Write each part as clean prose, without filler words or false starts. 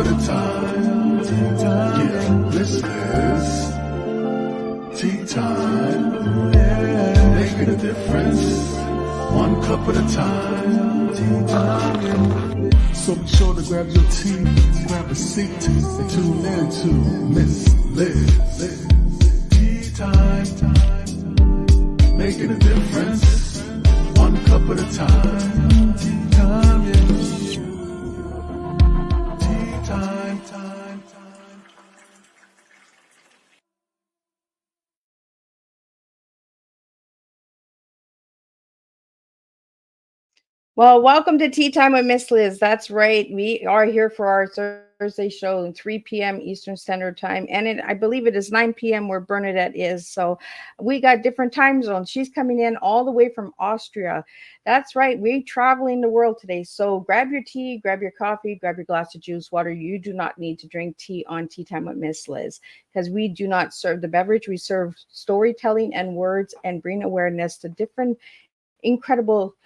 at a time. Yeah, this is tea time. Yeah, making a difference. One cup at a time. Tea time. So be sure to grab your tea, grab a seat, and tune in to Miss Liz. Tea time. Making a difference. One cup at a time. Tea time. Yeah. Tea time. Well, welcome to Tea Time with Miss Liz. That's right. We are here for our Thursday show at 3 p.m. Eastern Standard Time. And I believe it is 9 p.m. where Bernadette is. So we got different time zones. She's coming in all the way from Austria. That's right. We're traveling the world today. So grab your tea, grab your coffee, grab your glass of juice, water. You do not need to drink tea on Tea Time with Miss Liz because we do not serve the beverage. We serve storytelling and words and bring awareness to different incredible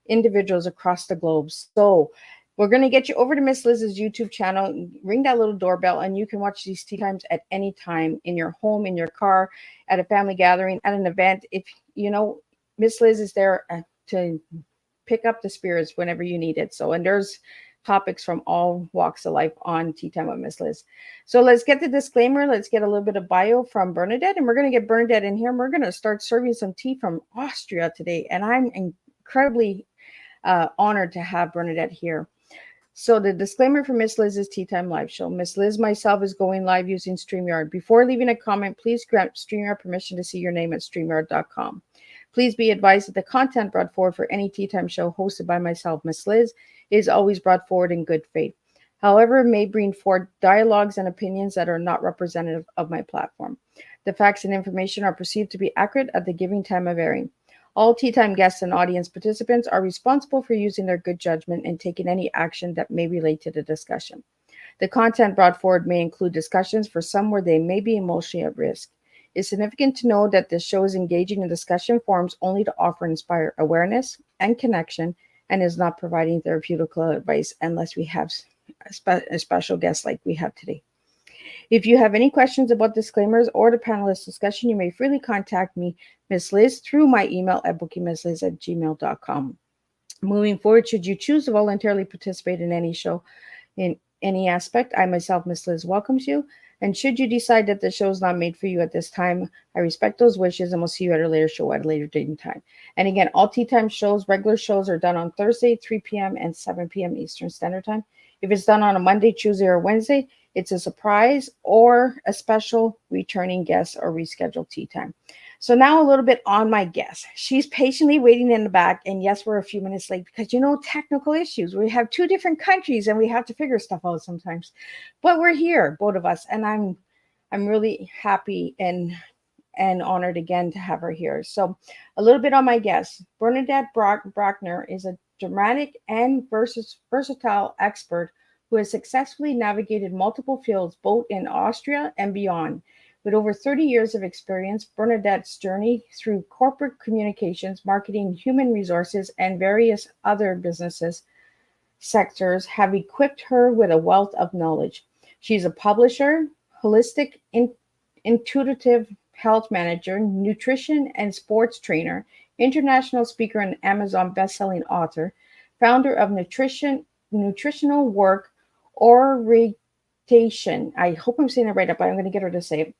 individuals across the globe. So we're going to get you over to Miss Liz's YouTube channel. Ring that little doorbell, and you can watch these tea times at any time in your home, in your car, at a family gathering, at an event. If you know, Miss Liz is there to pick up the spirits whenever you need it. So, and there's topics from all walks of life on Tea Time with Miss Liz. So let's get the disclaimer. Let's get a little bit of bio from Bernadette, and we're going to get Bernadette in here. And we're going to start serving some tea from Austria today. And I'm incredibly honored to have Bernadette here. So the disclaimer for Miss Liz's Tea Time live show. Miss Liz myself is going live using StreamYard. Before leaving a comment, please grant StreamYard permission to see your name at StreamYard.com. Please be advised that the content brought forward for any Tea Time show hosted by myself, Miss Liz, is always brought forward in good faith. However, it may bring forward dialogues and opinions that are not representative of my platform. The facts and information are perceived to be accurate at the given time of airing. All Tea Time guests and audience participants are responsible for using their good judgment and taking any action that may relate to the discussion. The content brought forward may include discussions for some where they may be emotionally at risk. It's significant to know that this show is engaging in discussion forums only to offer and inspire awareness and connection and is not providing therapeutical advice unless we have a special guest like we have today. If you have any questions about disclaimers or the panelist discussion, you may freely contact me, Miss Liz, through my email at bookingmissliz@gmail.com. Moving forward, should you choose to voluntarily participate in any show in any aspect, I myself, Miss Liz, welcomes you. And should you decide that the show is not made for you at this time, I respect those wishes and we'll see you at a later show at a later date and time. And again, all Tea Time shows, regular shows, are done on Thursday, 3 p.m. and 7 p.m. Eastern Standard Time. If it's done on a Monday, Tuesday, or Wednesday, it's a surprise or a special returning guest or rescheduled tea time. So now a little bit on my guest. She's patiently waiting in the back. And yes, we're a few minutes late because, technical issues. We have two different countries and we have to figure stuff out sometimes. But we're here, both of us. And I'm really happy and honored again to have her here. So a little bit on my guest. Bernadette Bruckner is a dramatic and versatile expert who has successfully navigated multiple fields, both in Austria and beyond. With over 30 years of experience, Bernadette's journey through corporate communications, marketing, human resources, and various other businesses sectors have equipped her with a wealth of knowledge. She's a publisher, holistic, intuitive health manager, nutrition and sports trainer, international speaker and Amazon bestselling author, founder of Nutritional Work Orientation. I hope I'm saying it right, but I'm going to get her to say it.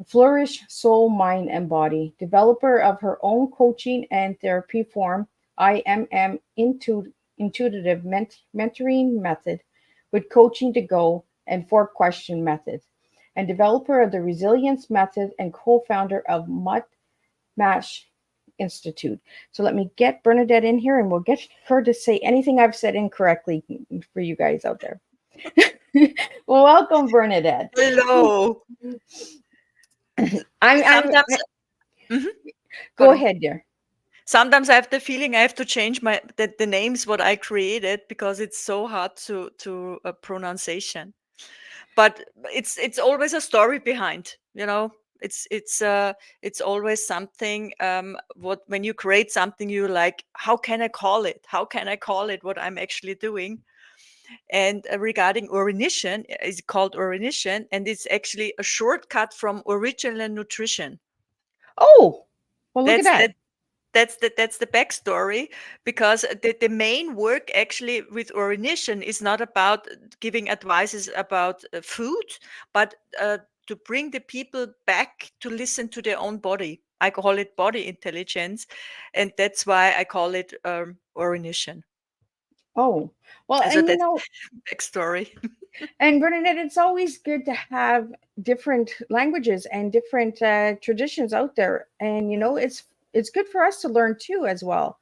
Flourish Soul, Mind, and Body. Developer of her own coaching and therapy form, IMM Intuitive Mentoring Method, with Coaching to Go and 4-Question Method. And developer of the Resilience Method and co-founder of Match Institute. So let me get Bernadette in here and we'll get her to say anything I've said incorrectly for you guys out there. Well, welcome, Bernadette. Hello. Go ahead, dear. Sometimes I have the feeling I have to change the names what I created because it's so hard to pronunciation. But it's always a story behind, It's always something when you create something, you like, how can I call it what I'm actually doing? And regarding orinition, it's called orinition, and it's actually a shortcut from original nutrition. Oh, well, look at That's that. that that's the backstory, because the main work actually with orinition is not about giving advices about food, but to bring the people back to listen to their own body. I call it body intelligence, and that's why I call it orinition. Oh, well, So and that's backstory. and Bernadette, it's always good to have different languages and different traditions out there, and it's good for us to learn too as well.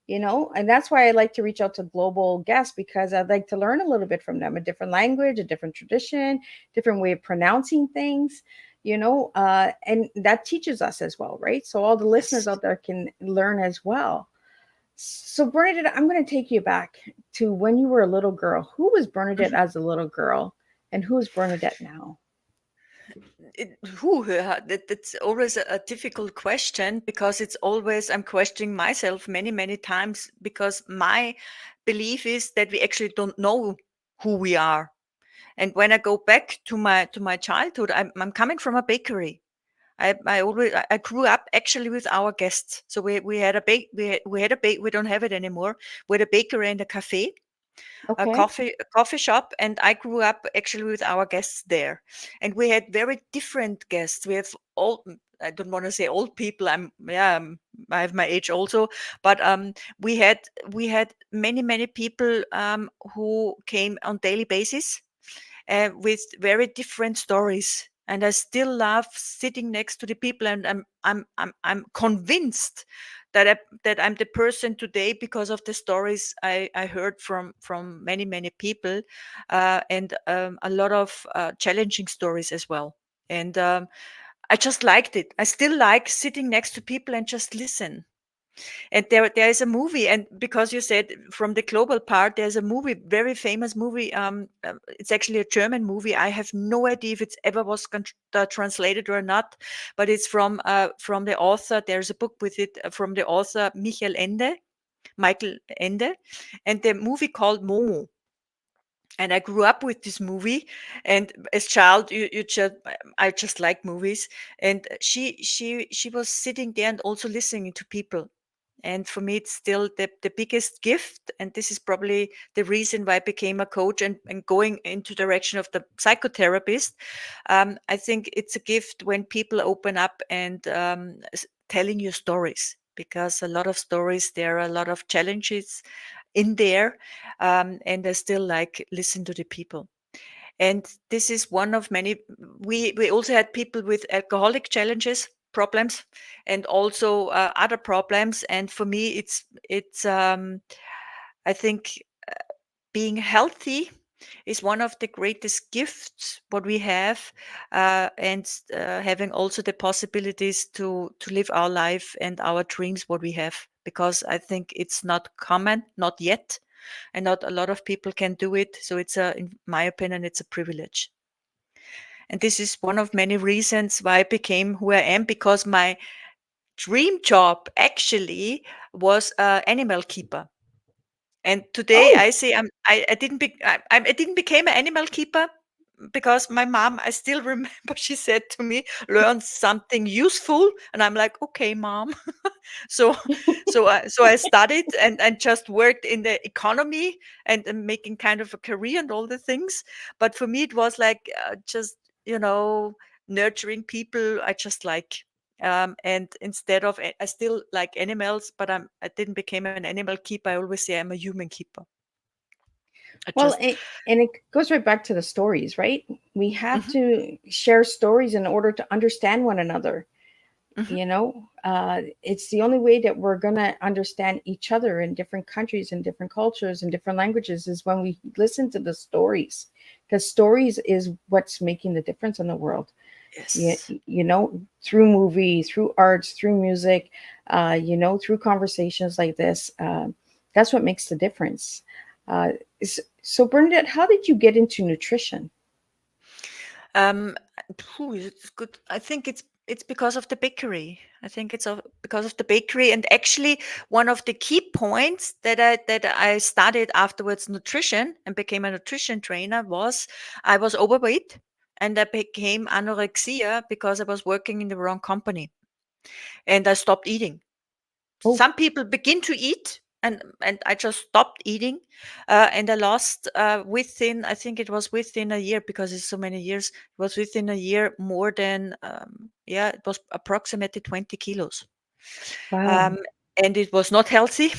And that's why I like to reach out to global guests, because I'd like to learn a little bit from them, a different language, a different tradition, different way of pronouncing things, and that teaches us as well, right? So all the listeners Yes. out there can learn as well. So Bernadette, I'm going to take you back to when you were a little girl. Who was Bernadette as a little girl, and who is Bernadette now? That's always a difficult question, because it's always I'm questioning myself many, many times, because my belief is that we actually don't know who we are. And when I go back to my childhood, I'm coming from a bakery. I grew up actually with our guests. So we had a bake we had a bake we don't have it anymore. We had a bakery and a cafe, Okay. a coffee shop, and I grew up actually with our guests there. And we had very different guests. We have all, I don't want to say old people. I have my age also, but we had many, many people who came on daily basis with very different stories. And I still love sitting next to the people, and I'm convinced that I'm the person today because of the stories I heard from many, many people, and a lot of challenging stories as well. And I just liked it. I still like sitting next to people and just listen. And there is a movie, and because you said from the global part, there's a movie, very famous movie. It's actually a German movie. I have no idea if it's ever was translated or not, but it's from the author. There's a book with it from the author Michael Ende, and the movie called Momo. And I grew up with this movie, and as child, you just I just like movies. And she was sitting there and also listening to people. And for me, it's still the biggest gift. And this is probably the reason why I became a coach, and going into direction of the psychotherapist. I think it's a gift when people open up and telling you stories, because a lot of stories, there are a lot of challenges in there, and I still like listen to the people. And this is one of many. We also had people with alcoholic challenges, problems, and also other problems. And for me, it's I think being healthy is one of the greatest gifts what we have, and having also the possibilities to live our life and our dreams what we have, because I think it's not common, not yet, and not a lot of people can do it. So in my opinion, it's a privilege. And this is one of many reasons why I became who I am, because my dream job actually was animal keeper. And today Oh, I say I didn't I didn't become an animal keeper, because my mom, I still remember, she said to me, learn something useful. And I'm like, okay, mom. So so I studied and just worked in the economy, and making kind of a career and all the things. But for me, it was like just, nurturing people. I just like, and instead of I still like animals, but I didn't become an animal keeper. I always say I'm a human keeper. I well, just and it goes right back to the stories, right? We have Mhm, to share stories in order to understand one another. mhm. It's the only way that we're going to understand each other in different countries and different cultures and different languages, is when we listen to the stories, because stories is what's making the difference in the world. you, Yes. through movie, through arts, through music, through conversations like this. That's what makes the difference. uh, so Bernadette, how did you get into nutrition? Um, it's good. I think it's because of the bakery. I think because of the bakery. And actually, one of the key points that I studied afterwards nutrition and became a nutrition trainer was I was overweight and I became anorexia because I was working in the wrong company and I stopped eating. Oh, Some people begin to eat and I just stopped eating, and I lost, within, I think it was within a year, because it's so many years, it was within a year more than, yeah, it was approximately 20 kilos. wow. um, and it was not healthy.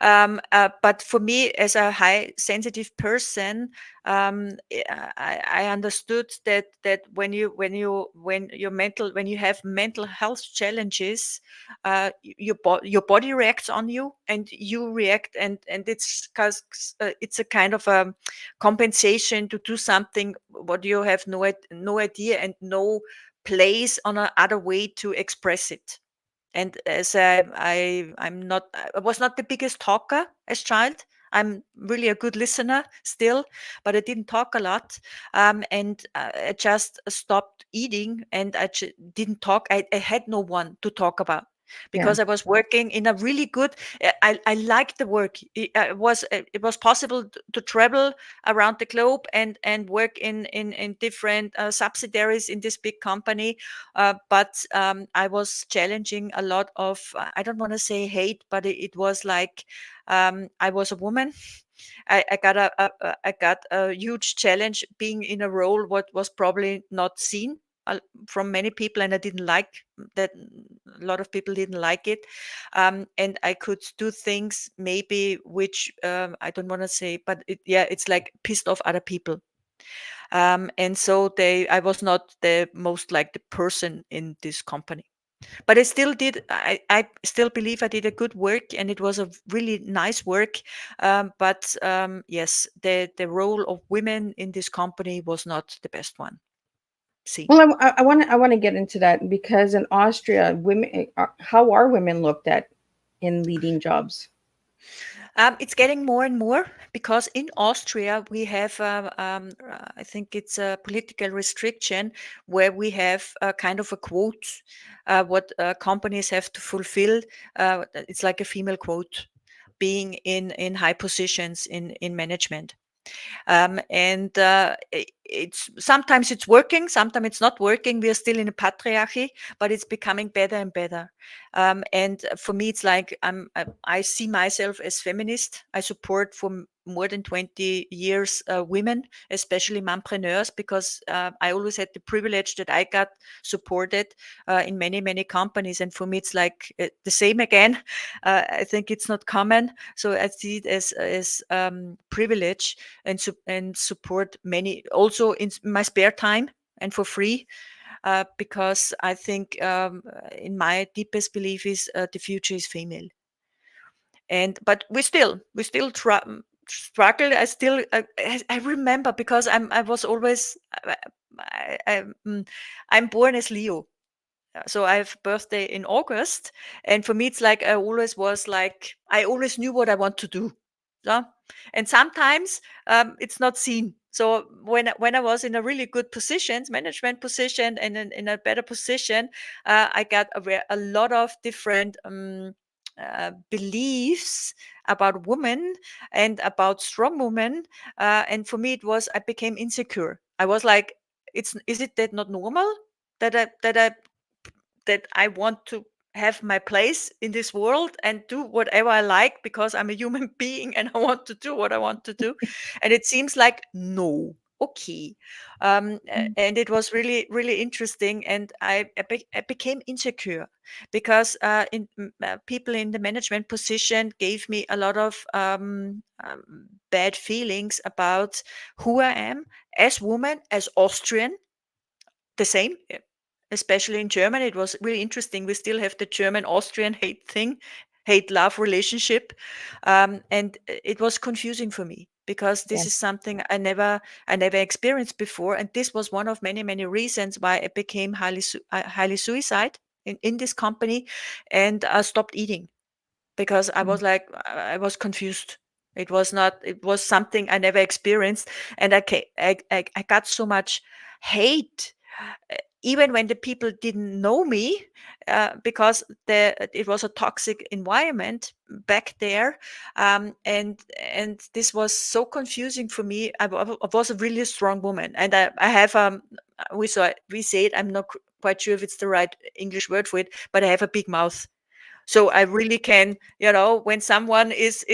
But for me, as a high sensitive person, I understood that when you have mental health challenges, your body reacts on you, and you react, and it's because it's a kind of a compensation to do something what you have no idea and no place on a other way to express it. And as I'm not, I was not the biggest talker as child. I'm really a good listener still, but I didn't talk a lot. And I just stopped eating, and didn't talk. I had no one to talk about Yeah. because I was working in a really good. I liked the work. It was possible to travel around the globe and work in different subsidiaries in this big company, but I was challenging a lot of, I don't want to say hate, but it was like, I was a woman. I got a huge challenge being in a role what was probably not seen from many people, and I didn't like that. A lot of people didn't like it, and I could do things maybe which, I don't want to say, but yeah, it's like pissed off other people. And so I was not the most like the person in this company, but I still believe I did a good work, and it was a really nice work. But yes, the role of women in this company was not the best one. See. Well, I want to get into that because in Austria, women, how are women looked at in leading jobs? It's getting more and more because in Austria we have, I think it's a political restriction where we have a kind of a quote, what companies have to fulfill. It's like a female quote, being in high positions in management. And it's sometimes it's working, sometimes it's not working. We are still in a patriarchy, but it's becoming better and better. And for me, it's like I see myself as feminist. I support for more than 20 years women, especially mompreneurs, because I always had the privilege that I got supported in many companies. And for me, it's like the same again. I think it's not common, so I see it as privilege, and support many also in my spare time and for free, because I think, in my deepest belief is, the future is female. And but we still struggle. I remember because I was always, I'm born as Leo. So I have birthday in August, and for me it's like I always was like I always knew what I want to do. Yeah. And sometimes it's not seen. So when I was in a really good position, management position, and in a better position, I got a lot of different beliefs about women and about strong women. And for me, it was I became insecure. I was like, is it that not normal that I want to have my place in this world and do whatever I like because I'm a human being and I want to do what I want to do. And it seems like no. Okay. And it was really, really interesting. And I became insecure because people in the management position gave me a lot of bad feelings about who I am as woman, as Austrian, the same, especially in Germany. It was really interesting. We still have the German Austrian hate thing, hate love relationship. And it was confusing for me because Yeah. this is something I never experienced before. And this was one of many reasons why I became highly suicide in this company, and I stopped eating because I Mm. was like, I was confused. It was not, it was something I never experienced. And I got so much hate even when the people didn't know me, because it was a toxic environment back there, and this was so confusing for me. I was a really strong woman, and I have we say it. I'm not quite sure if it's the right English word for it, but I have a big mouth. So I really can, when someone is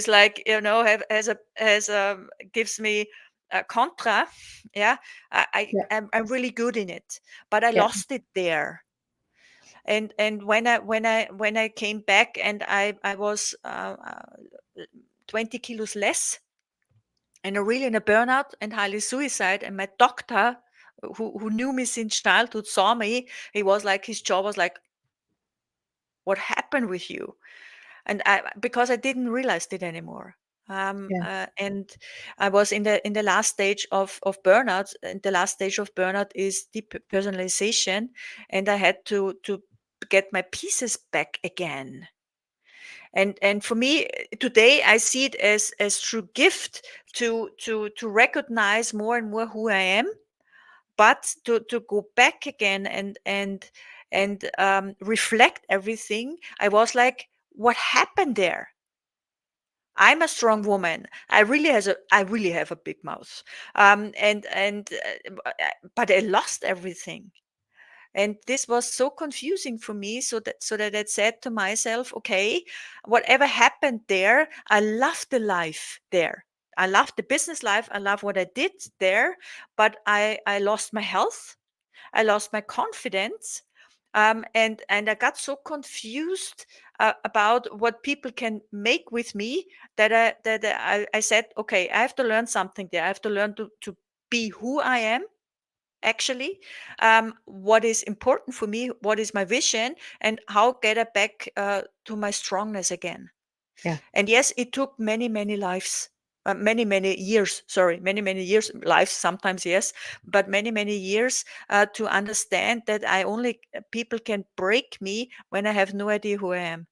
like, have has a gives me a contra, yeah, Yeah. I'm really good in it, but I Yeah. lost it there. And when I came back, and I was 20 kilos less, and really in a burnout and highly suicide, and my doctor, who knew me since childhood, saw me. He was like, his jaw was like, what happened with you? And because I didn't realize it anymore. Yeah. And I was in the last stage of burnout, and the last stage of burnout is depersonalization, and I had to get my pieces back again. And for me, today I see it as true gift to recognize more and more who I am, but to go back again and reflect everything. I was like, what happened there? I'm a strong woman. I really have a big mouth, but I lost everything, and this was so confusing for me. So that I said to myself, okay, whatever happened there, I love the life there. I love the business life. I love what I did there, but I lost my health. I lost my confidence, and I got so confused about what people can make with me that I said, okay, I have to learn something there. I have to learn to be who I am actually, what is important for me, what is my vision, and how get I back to my strongness again. Yeah. And yes, it took many, many lives, many, many years, sorry, many, many years, lives sometimes, yes, but many, many years to understand that people can break me when I have no idea who I am.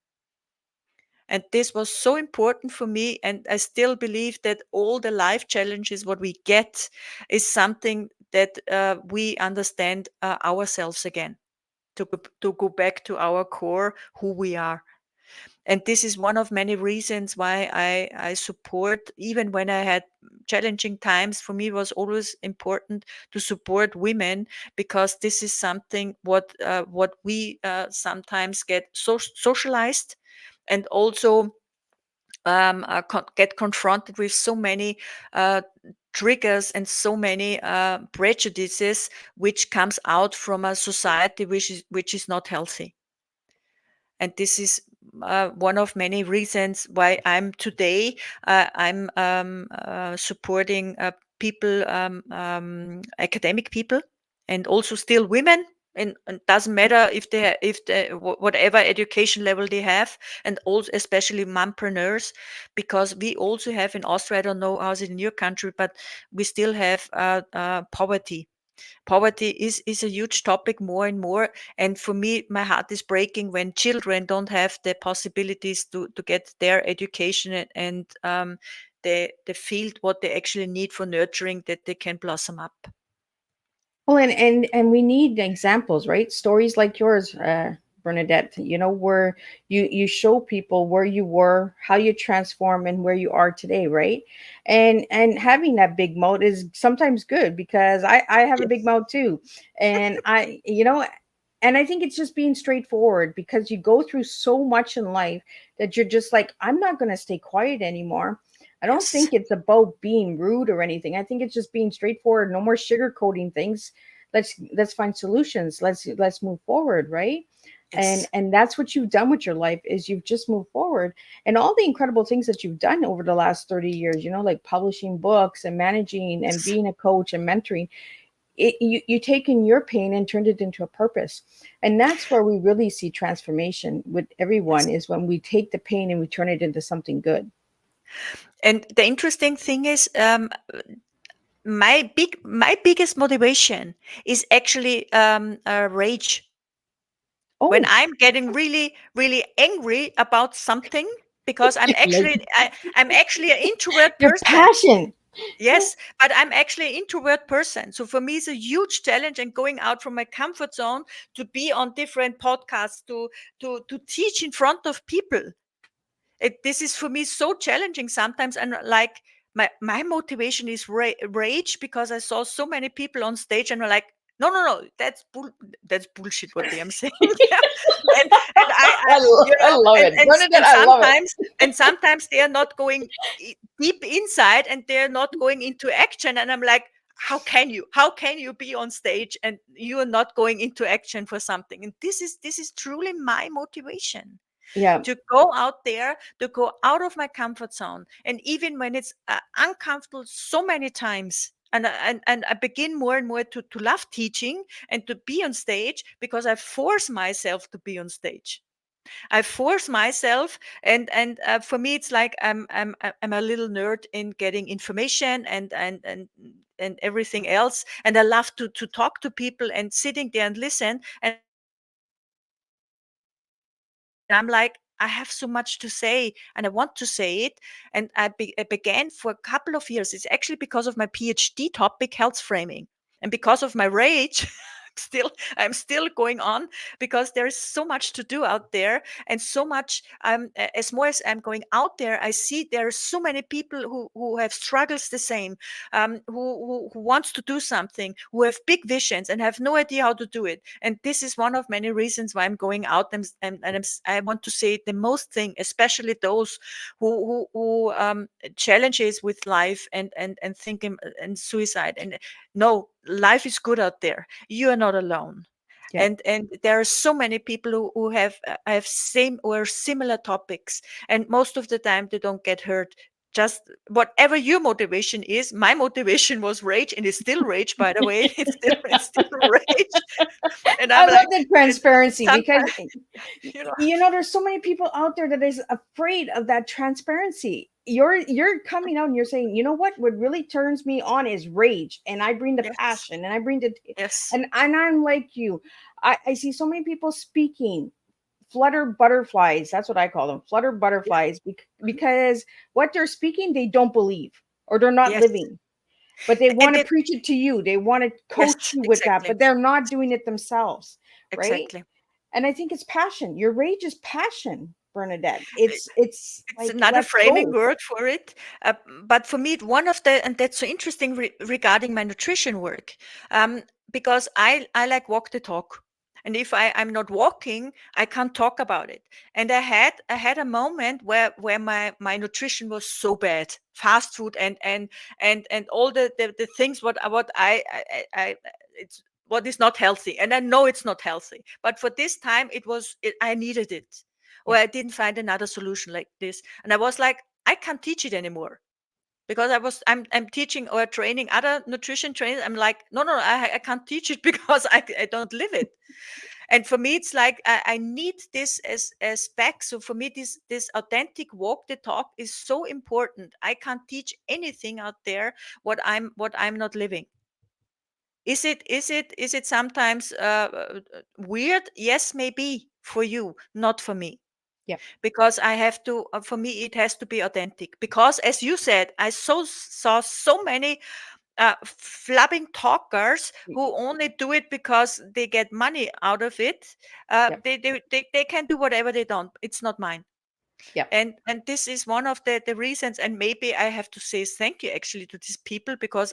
And this was so important for me. And I still believe that all the life challenges, what we get, is something that we understand ourselves again, to go back to our core, who we are. And this is one of many reasons why I support, even when I had challenging times. For me, it was always important to support women, because this is something what we sometimes get socialized, and also get confronted with so many uh, triggers and so many prejudices, which comes out from a society which is not healthy. And this is one of many reasons why I'm today I'm supporting people, academic people, and also still women. And doesn't matter if they whatever education level they have, and also especially mompreneurs, because we also have in Austria, I don't know how's it in your country, but we still have poverty. Poverty is a huge topic, more and more. And for me, my heart is breaking when children don't have the possibilities to get their education, and the field what they actually need for nurturing, that they can blossom up. Well, and we need examples, right? Stories like yours, Bernadette. Where you show people where you were, how you transform, and where you are today, right? And having that big mouth is sometimes good, because I have a big Yes. mouth too, and and I think it's just being straightforward, because you go through so much in life that you're just like, I'm not going to stay quiet anymore. I don't Yes. think it's about being rude or anything. I think it's just being straightforward. No more sugarcoating things. Let's find solutions. Let's move forward, right? and Yes. and that's what you've done with your life, is you've just moved forward, and all the incredible things that you've done over the last 30 years, like publishing books and managing and Yes. being a coach and mentoring. You taken your pain and turned it into a purpose, and that's where we really see transformation with everyone, Yes. is when we take the pain and we turn it into something good. And the interesting thing is, my biggest motivation is actually rage. When Oh, I'm getting really, really angry about something, because I'm like actually an introvert your person. passion. Yes, but I'm actually an introvert person. So for me, it's a huge challenge and going out from my comfort zone to be on different podcasts, to teach in front of people. This is for me so challenging sometimes. And like my motivation is rage, because I saw so many people on stage and were like, no, no, no, that's bullshit what they are saying. Yeah. And I you I know, love it, Bernadette. I love it. and sometimes they are not going deep inside, and they're not going into action. And I'm like, how can you be on stage and you are not going into action for something? And this is truly my motivation, Yeah, to go out there, to go out of my comfort zone. And even when it's uncomfortable so many times, and I begin more and more to love teaching and to be on stage, because I force myself to be on stage. I force myself, and for me, it's like I'm a little nerd in getting information and everything else, and I love to talk to people and sitting there and listen. And I'm like, I have so much to say, and I want to say it, and I began for a couple of years. It's actually because of my PhD topic, health framing, and because of my rage. I'm still going on, because there is so much to do out there, and so much as more as I'm going out there, I see there are so many people who have struggles the same, who wants to do something, who have big visions and have no idea how to do it. And this is one of many reasons why I'm going out, I want to say the most thing, especially those who challenges with life and thinking and suicide. And no, life is good out there. You are not alone. yeah. And there are so many people who have same or similar topics, and most of the time they don't get hurt. Just whatever your motivation is, my motivation was rage, and it's still rage, by the way. It's still rage. And I I'm love like, the and transparency because sometimes, you know, there's so many people out there that is afraid of that transparency. You're coming out and you're saying, you know what really turns me on is rage, and I bring the yes, passion, and I bring the, yes, and I'm like you. I see so many people speaking flutter butterflies. That's what I call them, flutter yeah, butterflies, mhm, because what they're speaking they don't believe, or they're not yes, living, but they want and to it, preach it to you. They want to yes, coach you with that, exactly, but they're not doing it themselves, right? exactly. And I think it's passion. Your rage is passion, Bernadette. It's It's like, another let's framing go. word for it. But for me, one of the, and that's so interesting regarding my nutrition work, um, because I like walk the talk. And if I'm not walking, I can't talk about it. And I had a moment where my nutrition was so bad, fast food and all the things what I it's what is not healthy. And I know it's not healthy. But for this time, I needed it, or Yeah, I didn't find another solution like this. And I was like, I can't teach it anymore, because I'm teaching or training other nutrition trainers. I'm like, no, no, I can't teach it because I don't live it. And for me, it's like I need this as back. So for me, this authentic walk the talk is so important. I can't teach anything out there what I'm not living. Is it sometimes weird? Yes, maybe for you, not for me, yeah, because I have to, for me, it has to be authentic. Because, as you said, I saw so many flabbing talkers who only do it because they get money out of it. yeah, They can do whatever they don't. It's not mine. yeah. And this is one of the reasons. And maybe I have to say thank you actually to these people, because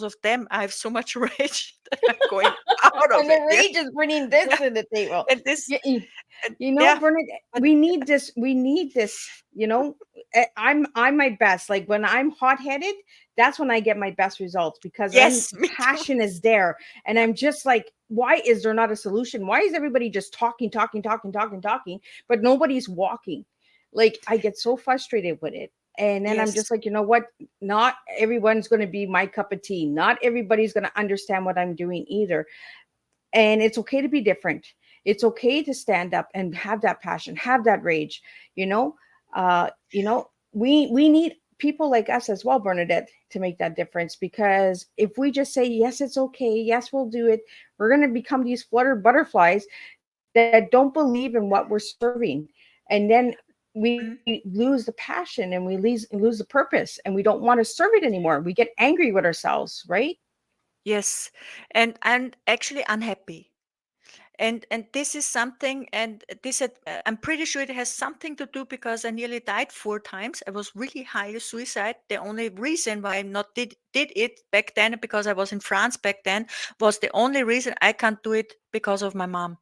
of them I have so much rage that I'm going out of And it. the Yeah, rage is bringing this yeah. to the table. And this, You, you, and yeah, Bernadette, but we need this. We need this. I'm my best. Like when I'm hot headed, that's when I get my best results, because then yes, me too. passion is there, and I'm just like, why is there not a solution? Why is everybody just talking, talking, talking, talking, talking, but nobody's walking? Like I get so frustrated with it. And then I'm Yes, just like, you know what? Not everyone's going to be my cup of tea. Not everybody's going to understand what I'm doing either. And it's okay to be different. It's okay to stand up and have that passion, have that rage. you know we need people like us as well, Bernadette, to make that difference. Because if we just say yes, it's okay, yes, we'll do it, we're going to become these flutter butterflies that don't believe in what we're serving. And then Mhm. we lose the passion and we lose the purpose and we don't want to serve it anymore. We get angry with ourselves, right? Yes, and actually unhappy. And this is something, and I'm pretty sure it has something to do because I nearly died 4 times. I was really high suicide. The only reason why I not did it back then, because I was in France back then, was the only reason I can't do it because of my mom.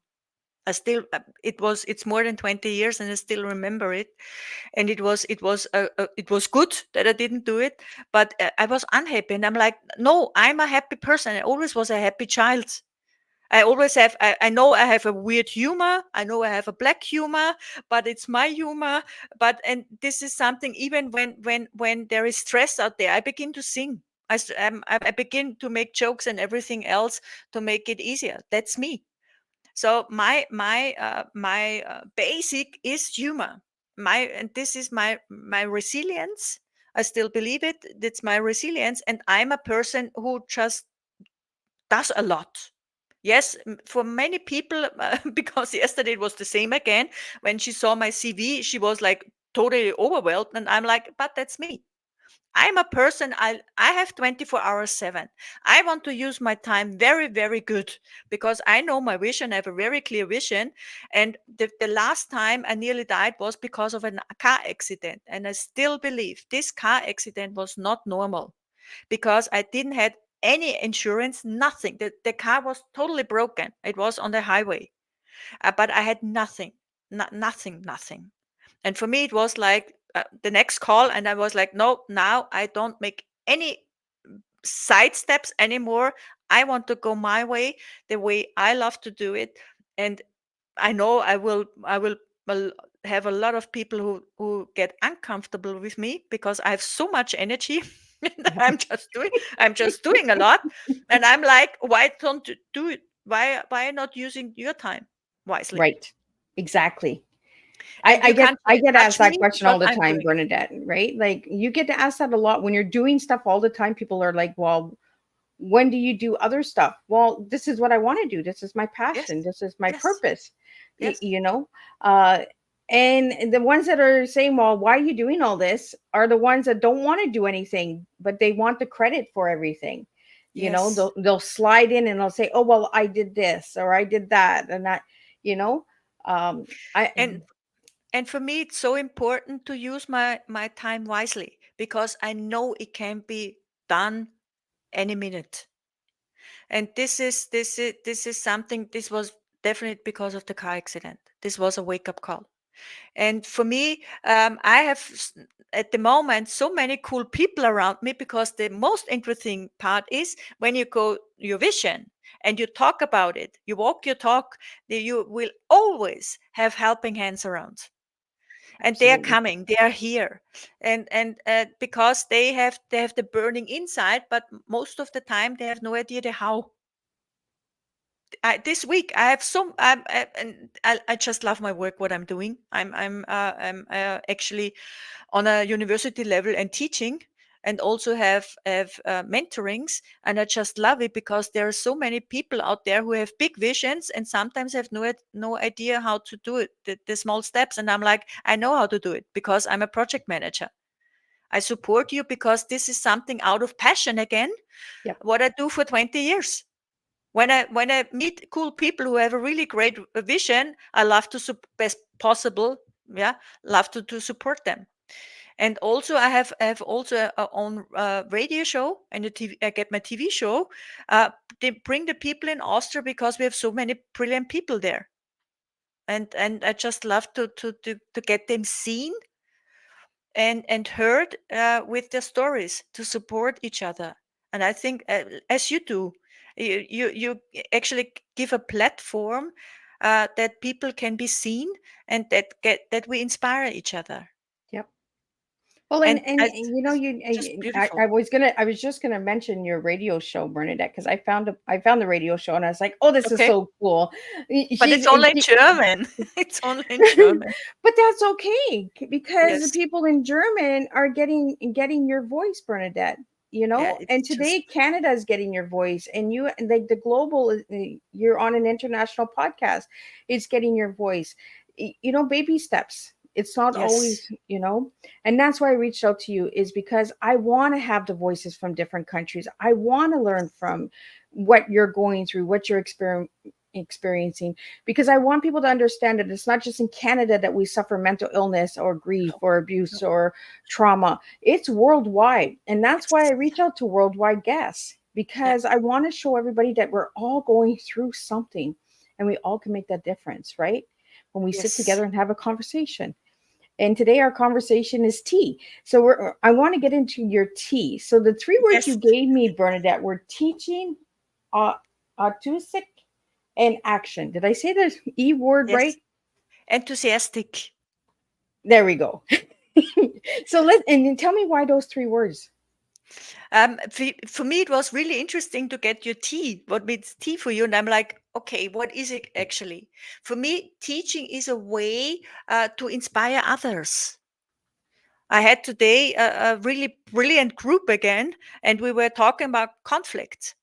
I still it's more than 20 years and I still remember it. And it was good that I didn't do it, but I was unhappy, and I'm like, no, I'm a happy person. I always was a happy child. I always have. I know I have a weird humor. I know I have a black humor, but it's my humor. But and this is something. Even when there is stress out there, I begin to sing. I begin to make jokes and everything else to make it easier. That's me. So my basic is humor. And this is my resilience. I still believe it. It's my resilience, and I'm a person who just does a lot. Yes, for many people, because yesterday it was the same again. When she saw my CV, she was like totally overwhelmed, and I'm like, but that's me. I'm a person. I have 24 hours 7. I want to use my time very very good because I know my vision. I have a very clear vision, and the last time I nearly died was because of a car accident, and I still believe this car accident was not normal because I didn't had any insurance, nothing. The car was totally broken. It was on the highway, but I had nothing, nothing, nothing. And for me, it was like the next call, and I was like, no, now I don't make any side steps anymore. I want to go my way, the way I love to do it, and I know I will well, have a lot of people who get uncomfortable with me because I have so much energy. And I'm just doing a lot, and I'm like, why don't you do it? Why not using your time wisely? Right. Exactly. And you can't I get asked judge that me question what all the I'm time, doing. Bernadette, right? Like you get to ask that a lot when you're doing stuff all the time. People are like, well, when do you do other stuff? Well, this is what I want to do. This is my Yes, passion. This is my yes, purpose. yes, You know, uh, and the ones that are saying, well, why are you doing all this are the ones that don't want to do anything, but they want the credit for everything. You know, yes. they'll slide in and they'll say, oh, well, I did this or I did that. And that, you know, um, I, And and for me, it's so important to use my time wisely because I know it can be done any minute. And this is something. This was definitely because of the car accident. This was a wake up call. And for me, I have at the moment so many cool people around me because the most interesting part is when you go your vision and you talk about it, you walk your talk, you will always have helping hands around, and they are absolutely. coming, they are here, and because they have the burning inside, but most of the time they have no idea the how. This week I have some and I just love my work, what I'm doing. I'm actually on a university level and teaching, and also have mentorings, and I just love it because there are so many people out there who have big visions and sometimes have no idea how to do it, the small steps, and I'm like, I know how to do it because I'm a project manager. I support you because this is something out of passion again, Yep. what I do for 20 years. When I meet cool people who have a really great vision, I love to best possible, yeah, love to support them. And also I have also a own radio show and a TV. I get my TV show. They bring the people in Austria because we have so many brilliant people there, and I just love to get them seen and heard with their stories to support each other. And I think, as you do, you actually give a platform that people can be seen, and that we inspire each other. Yep. Well, And and you know, just beautiful. I was just gonna mention your radio show, Bernadette, because I found the radio show and I was like, oh, this is Okay, so cool. but it's only in She, German. It's only in German. but that's okay because the Yes. people in German are getting your voice, Bernadette. You Yeah. know, It's and just today Canada is getting your voice, and you like the global. You're on an international podcast. It's getting your voice. You know, baby steps. It's not Yes. always, and that's why I reached out to you, is because I want to have the voices from different countries. I want to learn from what you're going through, what you're experiencing, because I want people to understand that it's not just in Canada that we suffer mental illness or grief No, or no. abuse or trauma. It's worldwide. And that's why I Yes. reach out to worldwide guests, Yeah. because I want to show everybody that we're all going through something and we all can make that difference, right? When we sit Yes. together and have a conversation. And today our conversation is tea. So I want to get into your tea. So the three words you Yes. gave me, Bernadette, were teaching, uh, autistic, and action. Did I say the E word right? Yes. Enthusiastic. There we go. So let and then tell me why those three words. For me, it was really interesting to get your tea. What means tea for you? And I'm like, okay, what is it actually? For me, teaching is a way to inspire others. I had today a really brilliant group again, and we were talking about conflicts.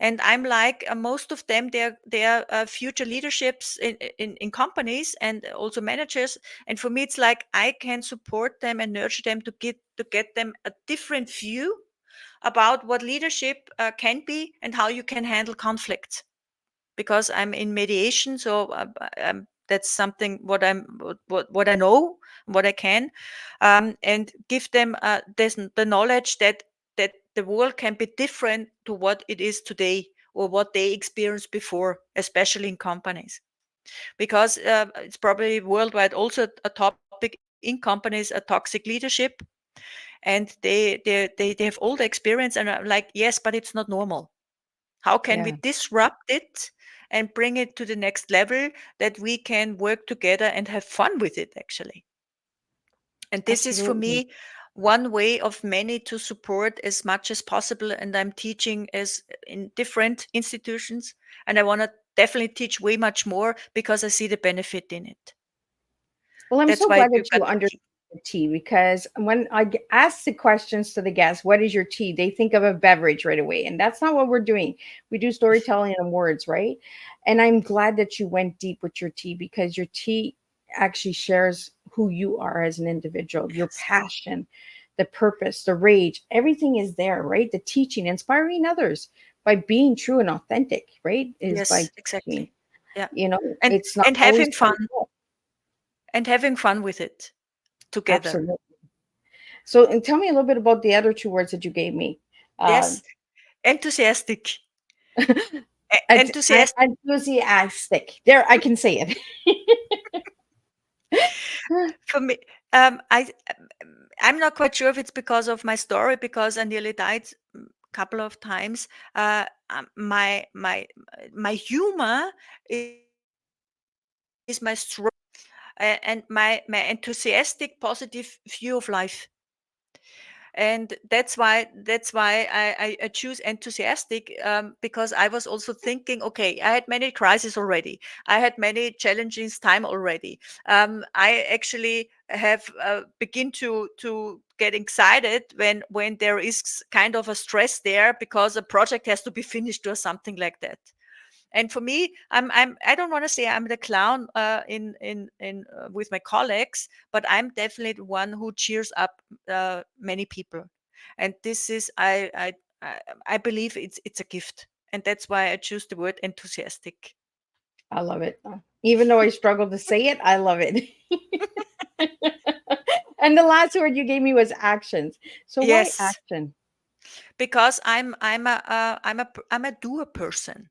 And I'm like, most of them, they're future leaderships in companies and also managers. And for me, it's like I can support them and nurture them to get them a different view about what leadership can be and how you can handle conflicts, because I'm in mediation. So that's something what I know, what I can, and give them the knowledge that the world can be different to what it is today or what they experienced before, especially in companies, because it's probably worldwide also a topic in companies, a toxic leadership, and they have all the experience, and I'm like, yes, but it's not normal. How can we Yeah, disrupt it and bring it to the next level, that we can work together and have fun with it, actually? And this is for absolutely. me one way of many to support as much as possible. And I'm teaching as in different institutions, and I want to definitely teach way much more because I see the benefit in it. Well, I'm That's so why glad you that got you understand the tea, because when ask the questions to the guests, what is your tea? They think of a beverage right away. And that's not what we're doing. We do storytelling and words, right? And I'm glad that you went deep with your tea, because your tea actually shares who you are as an individual, your yes, passion, the purpose, the rage, everything is there, right? The teaching, inspiring others by being true and authentic, right? Is by yes, teaching. exactly, yeah, and It's not and always having fun, with it together. absolutely. So, and tell me a little bit about the other two words that you gave me. Uh, Yes, enthusiastic. Enthusiastic. enthusiastic. There, I can say it. For me, I'm not quite sure if it's because of my story, because I nearly died a couple of times. My humor is my strong, and my enthusiastic, positive view of life. And that's why I choose enthusiastic, because I was also thinking, okay, I had many crises already, I had many challenges time already. I actually have begin to get excited when there is kind of a stress there, because a project has to be finished or something like that. And for me, I don't want to say I'm the clown in with my colleagues, but I'm definitely the one who cheers up many people. And this is I believe it's a gift, and that's why I choose the word enthusiastic. I love it. Even though I struggle to say it, I love it. And the last word you gave me was actions. So why Yes, action? because I'm a doer person.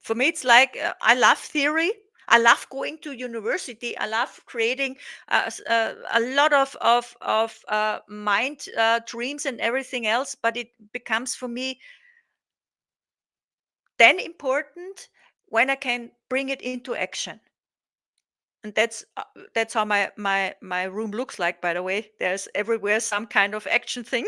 For me, it's like I love theory. I love going to university. I love creating a lot of mind dreams and everything else. But it becomes for me then important when I can bring it into action. And that's how my room looks like. By the way, there's everywhere some kind of action thing.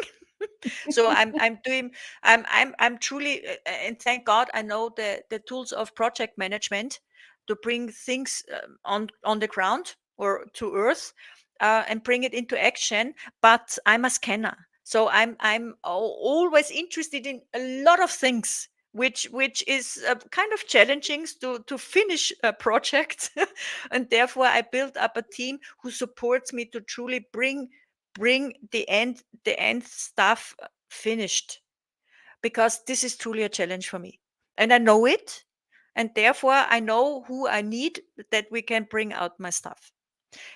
So I'm doing I'm truly and thank God I know the tools of project management to bring things on the ground or to earth, and bring it into action. But I'm a scanner, so I'm always interested in a lot of things which is kind of challenging to finish a project. And therefore I built up a team who supports me to truly bring the end stuff finished, because this is truly a challenge for me, and I know it, and therefore I know who I need, that we can bring out my stuff.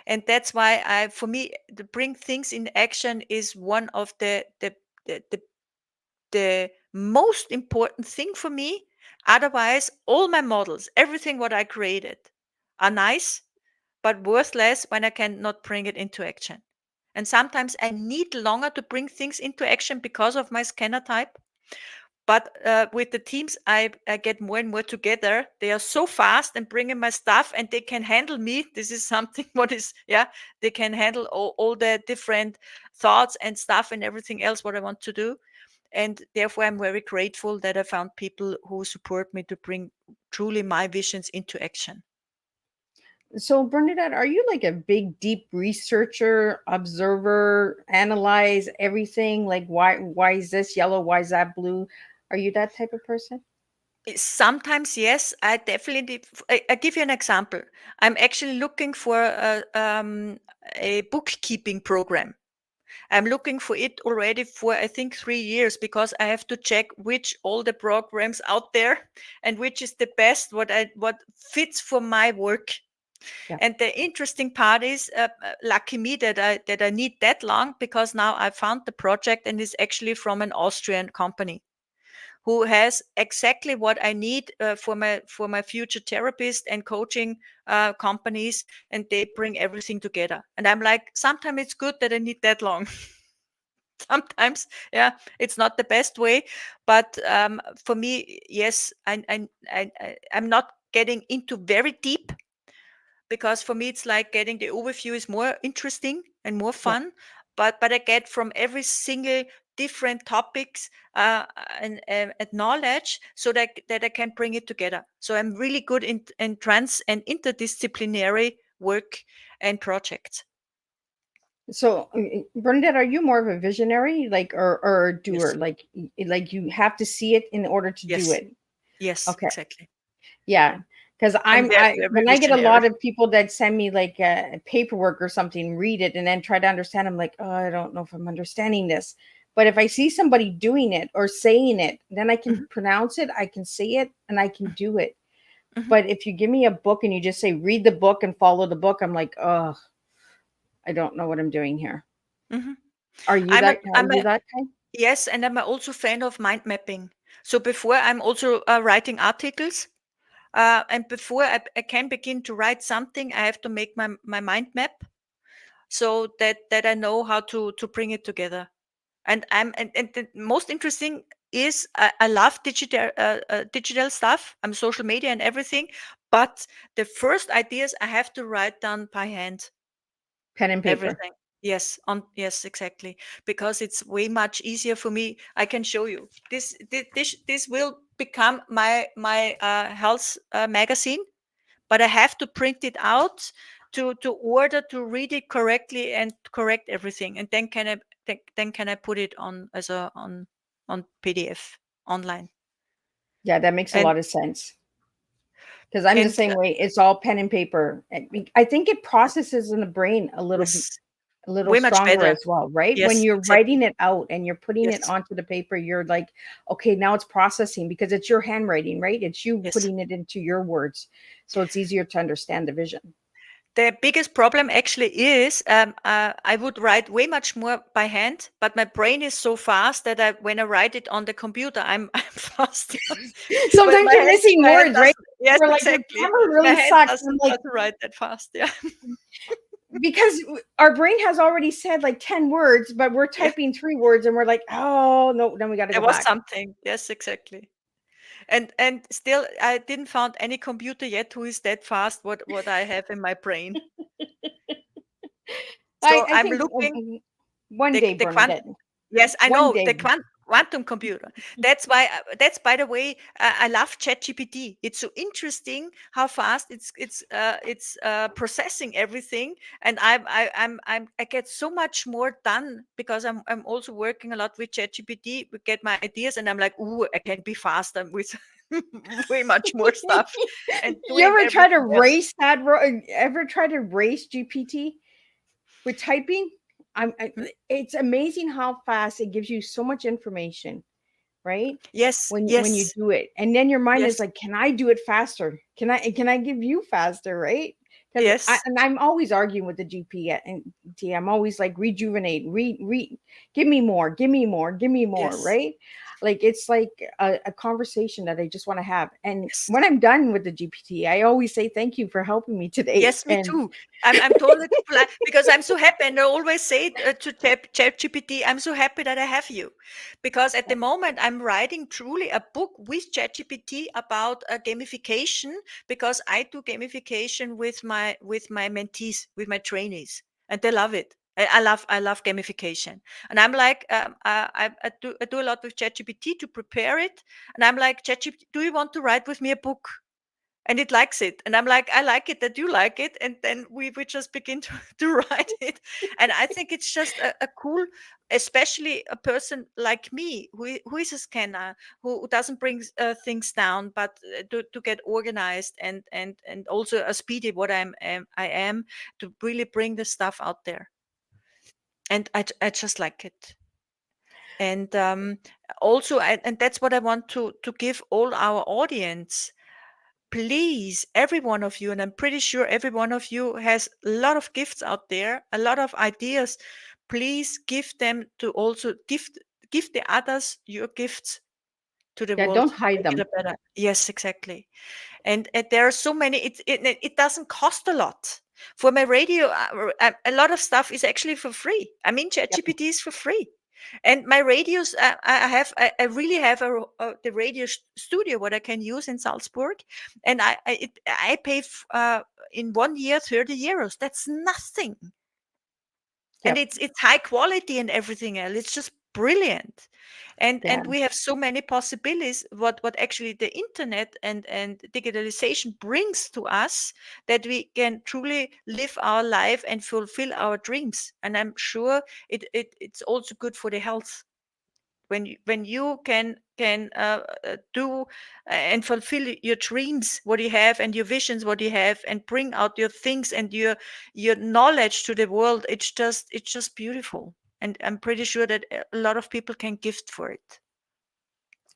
And that's why for me, to bring things in action is one of the most important thing for me. Otherwise, all my models, everything what I created, are nice but worthless when I cannot bring it into action. And sometimes I need longer to bring things into action because of my scanner type. But with the teams I get more and more together, they are so fast and bringing my stuff, and they can handle me. This is something what is, yeah, they can handle all the different thoughts and stuff and everything else what I want to do. And therefore I'm very grateful that I found people who support me to bring truly my visions into action. So, Bernadette, are you like a big, deep researcher, observer, analyze everything? Like, why is this yellow? Why is that blue? Are you that type of person? Sometimes, yes, I definitely. I give you an example. I'm actually looking for a bookkeeping program. I'm looking for it already for, I think, 3 years, because I have to check which all the programs out there and which is the best, what fits for my work. Yeah. And the interesting part is, lucky me that I need that long, because now I found the project, and it's actually from an Austrian company who has exactly what I need for my future therapist and coaching companies, and they bring everything together. And I'm like, sometimes it's good that I need that long. Sometimes, yeah, it's not the best way, but for me, yes, I'm not getting into very deep, because for me it's like getting the overview is more interesting and more Yeah. fun. But I get from every single different topics and knowledge, so that I can bring it together. So I'm really good in trans and interdisciplinary work and projects. So, Bernadette, are you more of a visionary, like, or a doer? Yes. Like you have to see it in order to do Yes. it. Yes, Okay. exactly. Yeah, because I'm very, very when I get a visionary. lot of people that send me like paperwork or something, read it and then try to understand. I'm like, oh, I don't know if I'm understanding this. But if I see somebody doing it or saying it, then I can Mhm, pronounce it, I can say it, and I can mhm, do it. mhm, But if you give me a book and you just say read the book and follow the book, I'm like, oh, I don't know what I'm doing here. mhm. Are you I'm a that? Are I'm you a that kind? Yes, and I'm also fan of mind mapping. So before I'm also writing articles, and before I can begin to write something, I have to make my mind map, so that I know how to bring it together. And the most interesting is, I love digital stuff. I'm social media and everything, but the first ideas I have to write down by hand. Pen and paper. Everything. Yes, exactly. Because it's way much easier for me. I can show you. This will become my health magazine, but I have to print it out to order to read it correctly and correct everything. And then can I put it on as a on PDF online. Yeah, that makes a And lot of sense. Because I'm the and same way. It's all pen and paper. I think it processes in the brain yes, a little way much stronger better. as well, right? When Yes, you're exactly. writing it out and you're putting it Yes, onto the paper, you're like, okay, now it's processing because it's your handwriting, right? It's you yes. putting it into your words. So it's easier to understand the vision. The biggest problem actually is, I would write way much more by hand, but my brain is so fast that when I write it on the computer, I'm faster. But Sometimes you're missing my hand words, right? doesn't. Yes, We're like, your exactly. grammar My really hand sucks. I'm doesn't know like, how to write that fast. Yeah, because our brain has already said like 10 words, but we're yeah. typing 3 words and we're like, oh, no, then we got to There go was back. something. Yes, exactly. And still, I didn't found any computer yet who is that fast. What I have in my brain. So I I'm think looking one the day, the quant. Bernadette, Yes, I one know day. quantum computer. That's why. That's, by the way, I love ChatGPT. It's so interesting how fast it's processing everything, and I get so much more done because I'm also working a lot with ChatGPT. We get my ideas, and I'm like, ooh, I can be faster with way much more stuff and You doing ever try to everything else. race that? Ever try to race GPT with typing? Hmm? It's amazing how fast it gives you so much information, right? Yes, When you yes, do it, and then your mind is yes, like, can I do it faster? Can I give you faster, right? Because yes, I'm always arguing with the GP and T. I'm always like, rejuvenate, give me more, give me more, give me more, yes, right? Like it's like a conversation that I just want to have. And yes. when I'm done with the GPT, I always say thank you for helping me today. Yes, me And too. I'm totally because I'm so happy, and I always say it, to ChatGPT, I'm so happy that I have you, because at the moment I'm writing truly a book with ChatGPT about gamification, because I do gamification with my mentees, with my trainees, and they love it. I love gamification, and I'm like, I do a lot with ChatGPT to prepare it, and I'm like, ChatGPT, do you want to write with me a book? And it likes it, and I'm like, I like it that you like it, and then we just begin to, to write it. And I think it's just a cool, especially a person like me who is a scanner, who doesn't bring things down, but to get organized, and also a speedy what I am, to really bring the stuff out there. And I just like it. And also and that's what I want to give all our audience. Please, every one of you, and I'm pretty sure every one of you has a lot of gifts out there, a lot of ideas. Please give them to also give the others your gifts to the yeah, world don't to hide make it them. a better. Yes, exactly. And there are so many. It doesn't cost a lot. For my radio, a lot of stuff is actually for free. I mean, Yep. ChatGPT is for free, and my radios, I really have the radio studio what I can use in Salzburg, and I pay in 1 year 30 euros. That's nothing, and Yep. it's high quality and everything else. It's just brilliant. Yeah. And we have so many possibilities what actually the internet and digitalization brings to us, that we can truly live our life and fulfill our dreams. And I'm sure it's also good for the health, when you can do and fulfill your dreams what you have, and your visions what you have, and bring out your things and your knowledge to the world. It's just beautiful, and I'm pretty sure that a lot of people can gift for it.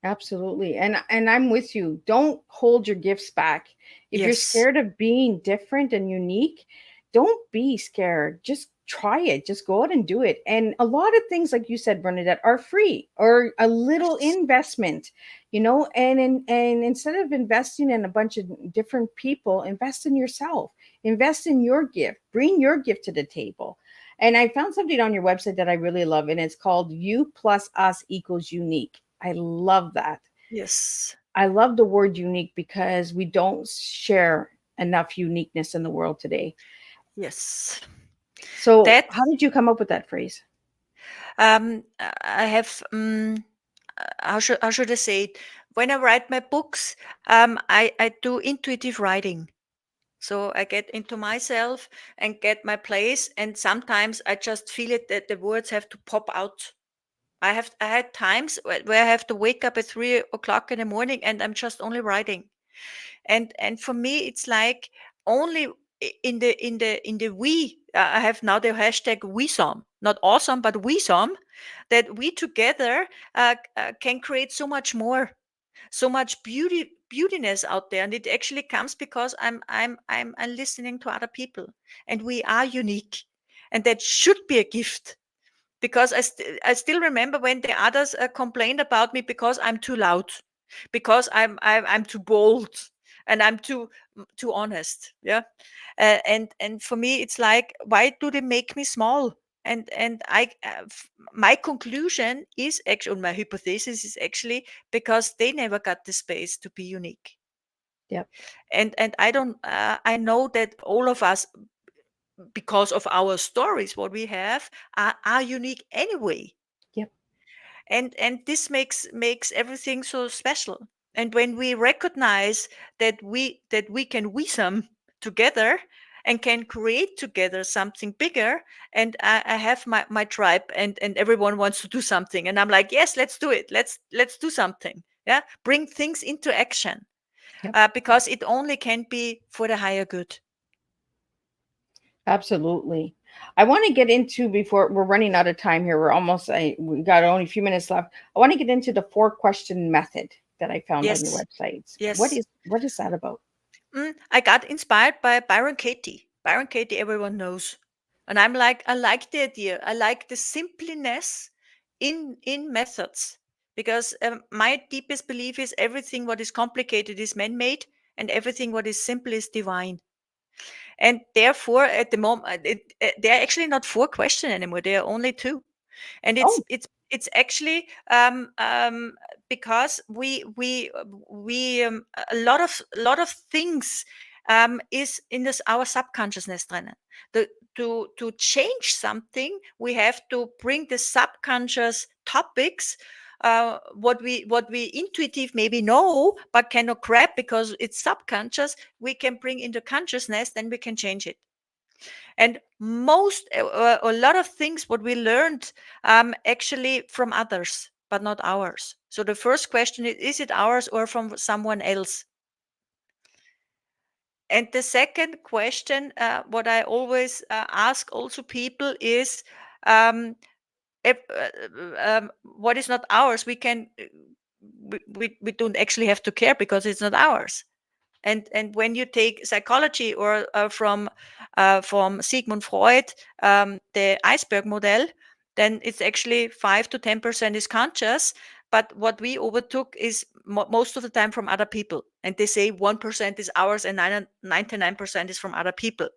Absolutely. And I'm with you. Don't hold your gifts back. If you're Yes, scared of being different and unique, don't be scared. Just try it. Just go out and do it. And a lot of things, like you said, Bernadette, are free or a little yes, investment, and instead of investing in a bunch of different people, invest in yourself. Invest in your gift. Bring your gift to the table. And I found something on your website that I really love, and it's called You Plus Us Equals Unique. I love that. yes, I love the word unique because we don't share enough uniqueness in the world today. yes. So, That how did you come up with that phrase? I have, how should I say it? When I write my books, I do intuitive writing. So I get into myself and get my place, and sometimes I just feel it that the words have to pop out. I had times where I have to wake up at 3 o'clock in the morning, and I'm just only writing. And for me, it's like only in the we. I have now the hashtag we some, not awesome, but we some, that we together can create so much more, so much beautiness out there. And it actually comes because I'm listening to other people, and we are unique, and that should be a gift. Because I still remember when the others complained about me because I'm too loud, because I'm too bold, and I'm too honest. Yeah. And for me it's like, why do they make me small? And my conclusion is actually, my hypothesis is actually, because they never got the space to be unique. Yep. And I know that all of us, because of our stories what we have, are unique anyway. Yep. and this makes everything so special. And when we recognize that we can some together and can create together something bigger, and I have my tribe, and everyone wants to do something, and I'm like, yes, let's do it, let's do something. Yeah, bring things into action, Yep. because it only can be for the higher good. Absolutely. I want to get into, before we're running out of time here, we got only a few minutes left. I want to get into the 4-question method that I found on your Yes, websites. yes. What is that about? I got inspired by Byron Katie. Byron Katie, everyone knows. And I'm like, I like the idea. I like the simpleness in methods, because my deepest belief is everything what is complicated is man-made, and everything what is simple is divine. And therefore, at the moment, there are actually not 4 questions anymore. There are only 2, and Oh, it's actually because we a lot of things is in this our subconsciousness drinnen. The to change something, we have to bring the subconscious topics, what we intuitive maybe know but cannot grab because it's subconscious, we can bring into consciousness, then we can change it. And a lot of things what we learned actually from others but not ours. So the first question is it ours or from someone else? And the second question, what I always ask also people is, um, what is not ours, we can we don't actually have to care because it's not ours. And when you take psychology, or from Sigmund Freud, the iceberg model, then it's actually 5 to 10% is conscious, but what we overtook is most of the time from other people, and they say 1% is ours and 99% is from other people,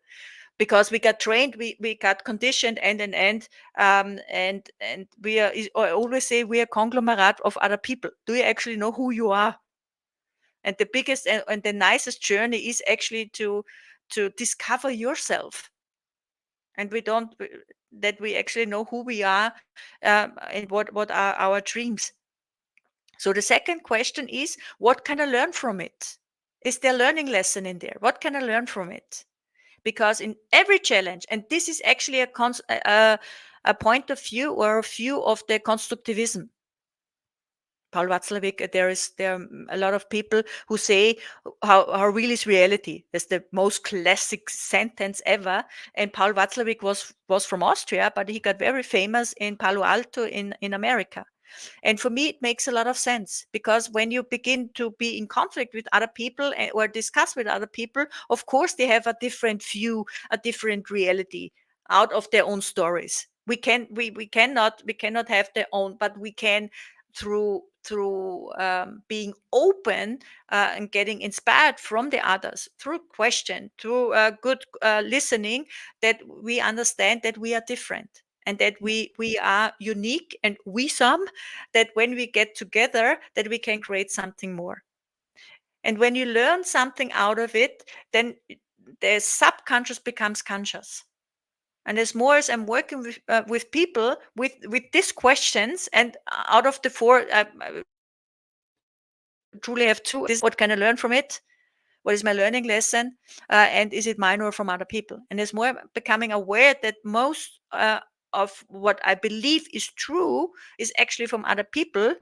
because we got trained, we got conditioned, and we are I always say we are conglomerate of other people. Do you actually know who you are? And the biggest and the nicest journey is actually to discover yourself, and we don't that we actually know who we are, and what are our dreams. So the second question is, what can I learn from it? Is there a learning lesson in there? What can I learn from it? Because in every challenge, and this is actually a point of view, or a view of the constructivism, Paul Watzlawick, there are a lot of people who say how real is reality. That's the most classic sentence ever. And Paul Watzlawick was from Austria, but he got very famous in Palo Alto in America. And for me, it makes a lot of sense, because when you begin to be in conflict with other people, or discuss with other people, of course, they have a different view, a different reality out of their own stories. We cannot have their own, but we can, through being open, and getting inspired from the others, through question, through good listening, that we understand that we are different, and that we are unique, and we some, that when we get together, that we can create something more. And when you learn something out of it, then the subconscious becomes conscious. And as more as I'm working with people with these questions, and out of the 4, I truly have 2. This is what can I learn from it? What is my learning lesson? And is it mine or from other people? And as more I'm becoming aware that most of what I believe is true is actually from other people,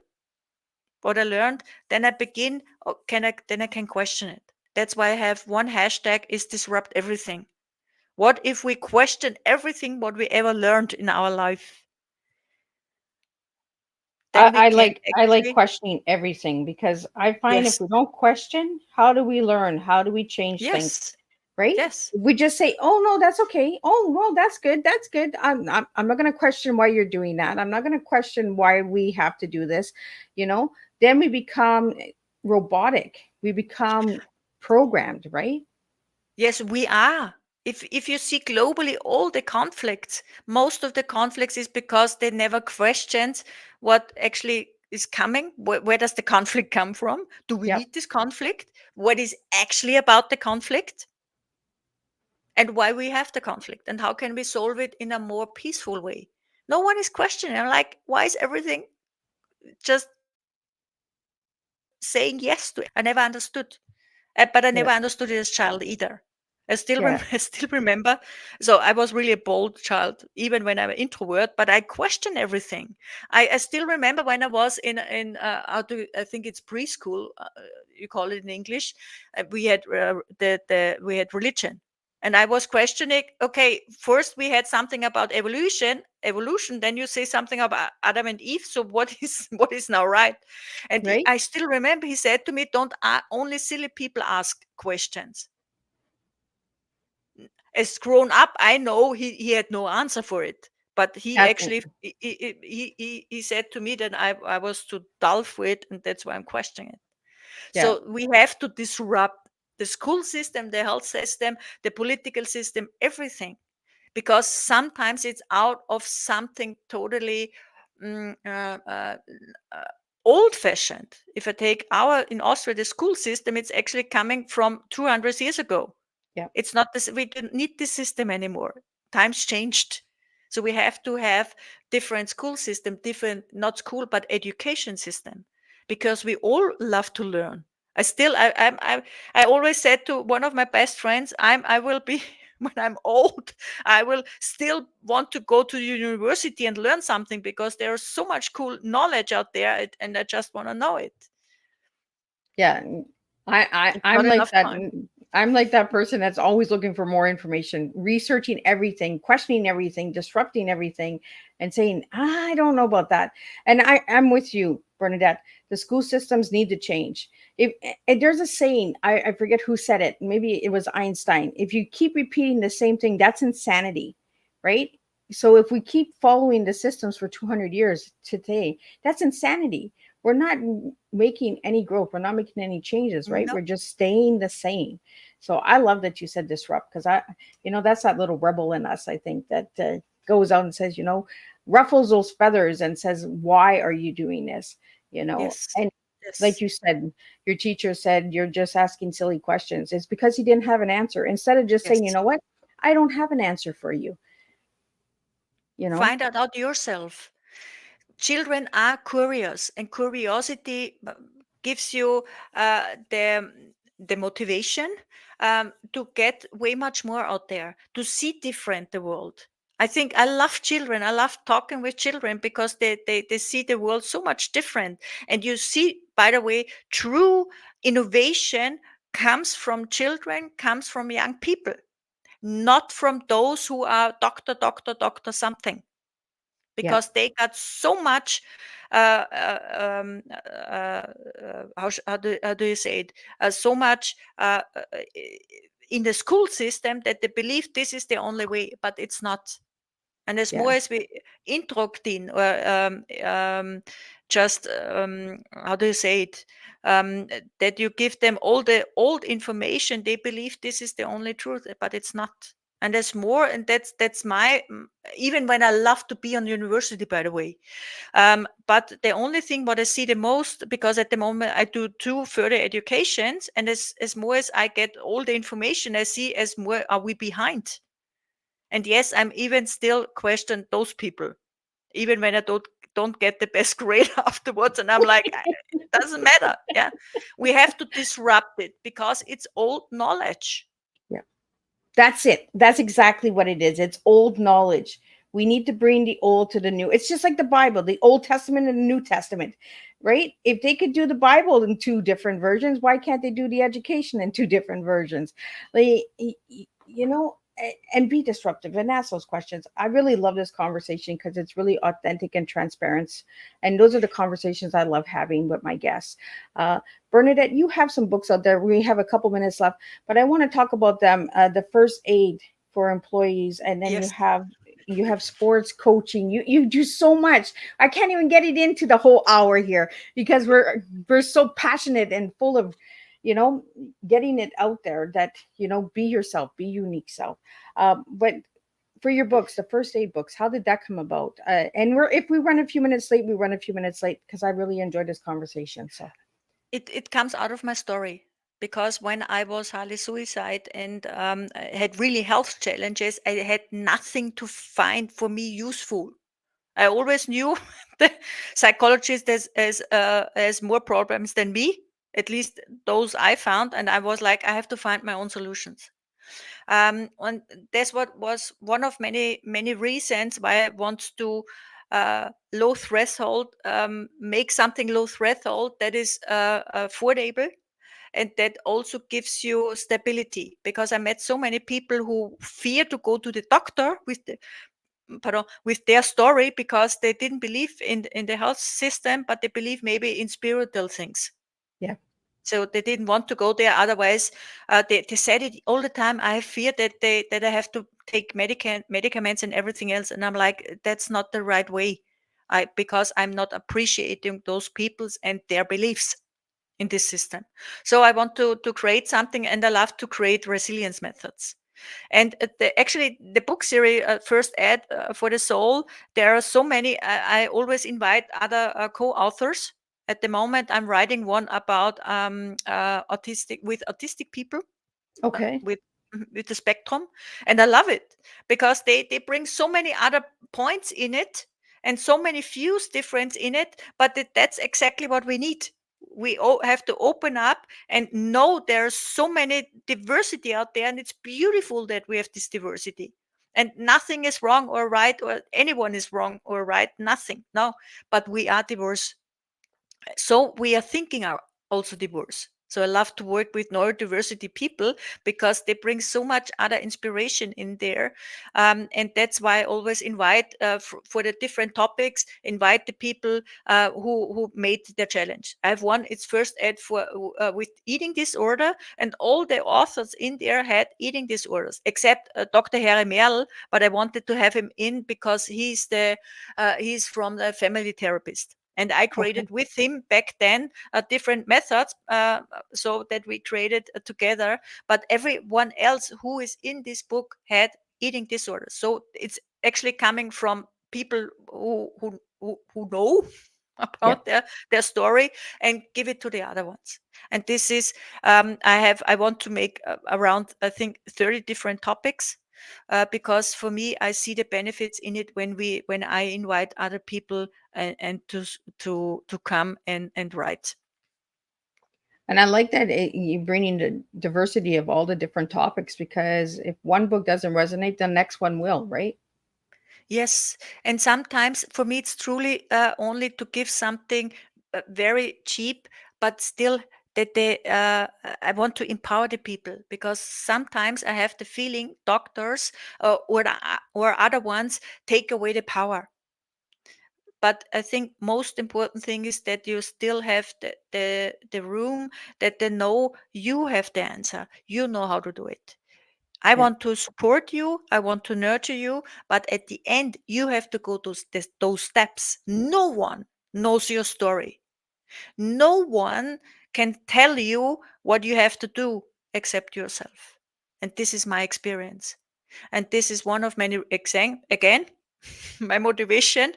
what I learned, then I begin. Then I can question it. That's why I have one hashtag is disrupt everything. What if we question everything what we ever learned in our life? Then we can I like actually, questioning everything, because I find if yes, we don't question, how do we learn? How do we change things? yes, Right? yes, We just say, "Oh no, that's okay. Oh well, that's good. That's good." I'm not going to question why you're doing that. I'm not going to question why we have to do this. You know, then we become robotic. We become programmed, right? yes, we are. If you see globally all the conflicts, most of the conflicts is because they never questioned what actually is coming. Where does the conflict come from? Do we Yep. need this conflict? What is actually about the conflict? And why we have the conflict? And how can we solve it in a more peaceful way? No one is questioning. I'm like, why is everything just saying yes to it. I never understood. But I Yeah. never understood it as child either. Yeah. I still remember. So I was really a bold child, even when I'm an introvert. But I question everything. I still remember when I was in how do I think it's preschool. You call it in English. We had we had religion, and I was questioning. Okay, first we had something about evolution. Then you say something about Adam and Eve. So what is what is now right? And Right. I still remember he said to me, "Don't only silly people ask questions." As grown up, I know he had no answer for it, but he Nothing. actually he said to me that I was too dull for it, and that's why I'm questioning it. Yeah. So we have to disrupt the school system, the health system, the political system, everything, because sometimes it's out of something totally mm, uh, uh, uh, old fashioned. If I take our in Austria, the school system, it's actually coming from 200 years ago. Yeah. It's not this, we don't need this system anymore. Times changed. So we have to have different school system, different, not school, but education system, because we all love to learn. I always said to one of my best friends, I will be, when I'm old, I will still want to go to university and learn something, because there's so much cool knowledge out there, and I just want to know it. Yeah. It's I'm not like enough that. time. I'm like that person that's always looking for more information, researching everything, questioning everything, disrupting everything, and saying, I don't know about that. And I'm with you, Bernadette. The school systems need to change. If there's a saying, I forget who said it, maybe it was Einstein. If you keep repeating the same thing, that's insanity, right? So if we keep following the systems for 200 years today, that's insanity. We're not making any growth. We're not making any changes, right? No. We're just staying the same. So I love that you said disrupt, because that's that little rebel in us, I think, that goes out and says, ruffles those feathers and says, why are you doing this? Yes. And like Yes. you said, your teacher said you're just asking silly questions. It's because he didn't have an answer. Instead of just saying, you Yes. know what, I don't have an answer for you, you know? Find out yourself. Children are curious, and curiosity gives you the motivation to get way much more out there, to see different the world. I think I love children. I love talking with children, because they see the world so much different. And you see, by the way, true innovation comes from children, comes from young people, not from those who are doctor something, Yeah, because they got so much uh, uh, um, how do you say it, so much in the school system, that they believe this is the only way, but it's not. And as yeah, more as we introduce or just how do you say it, that you give them all the old information, they believe this is the only truth, but it's not. And there's more, and that's my even when I love to be on university, by the way. But the only thing what I see the most, because at the moment I do two further educations, and as more as I get all the information, I see as more are we behind. And yes, I'm even still question those people, even when I don't get the best grade afterwards. And I'm like, it doesn't matter. Yeah. We have to disrupt it, because it's old knowledge. yeah. That's it. That's exactly what it is. It's old knowledge. We need to bring the old to the new. It's just like the Bible, the Old Testament and the New Testament, right? If they could do the Bible in two different versions, why can't they do the education in two different versions? Like, and be disruptive and ask those questions. I really love this conversation because it's really authentic and transparent. And those are the conversations I love having with my guests. Uh, Bernadette, you have some books out there. We have a couple minutes left, but I want to talk about them. The first aid for employees, and then Yes. you have sports coaching. You do so much. I can't even get it into the whole hour here because we're so passionate and full of, getting it out there that, be yourself, be unique self. But for your books, the first aid books, how did that come about? And if we run a few minutes late, we run a few minutes late because I really enjoyed this conversation. So It comes out of my story, because when I was highly suicide and I had really health challenges, I had nothing to find for me useful. I always knew the psychologist has more problems than me, at least those I found, and I was like, I have to find my own solutions. And that's what was one of many reasons why I want to low threshold, make something low threshold that is affordable, and that also gives you stability, because I met so many people who fear to go to the doctor with with their story, because they didn't believe in the health system, but they believe maybe in spiritual things. Yeah. So they didn't want to go there. Otherwise, they said it all the time. I fear that I have to take medicaments and everything else. And I'm like, that's not the right way. Because I'm not appreciating those people's and their beliefs in this system. So I want to create something, and I love to create resilience methods. And actually, the book series, First Ed for the Soul, there are so many. I always invite other co-authors. At the moment, I'm writing one about autistic people, Okay. with with the spectrum, and I love it, because they bring so many other points in it, and so many views difference in it, but that's exactly what we need. We all have to open up and know there's so many diversity out there, and it's beautiful that we have this diversity, and nothing is wrong or right, or anyone is wrong or right, nothing, no, but we are diverse. So we are thinking are also diverse. So I love to work with neurodiversity people, because they bring so much other inspiration in there. And that's why I always invite, for the different topics, invite the people who made the challenge. I have one, it's First Ed for with eating disorder, and all the authors in there had eating disorders, except Dr. Harry Merl, but I wanted to have him in because he's from the family therapist. And I Okay. created with him back then different methods, so that we created together. But everyone else who is in this book had eating disorders. So it's actually coming from people who know Yeah. about their story, and give it to the other ones. And this is, I want to make around, I think, 30 different topics, because for me, I see the benefits in it when I invite other people, and to come and write. And I like that you bringing the diversity of all the different topics, because if one book doesn't resonate, the next one will, right? Yes, and sometimes for me it's truly only to give something very cheap, but still that I want to empower the people, because sometimes I have the feeling doctors, or other ones, take away the power. But I think most important thing is that you still have the room, that they know you have the answer, you know how to do it. I Yeah. want to support you, I want to nurture you, but at the end, you have to go those steps. No one knows your story. No one can tell you what you have to do except yourself. And this is my experience. And this is one of many again. My motivation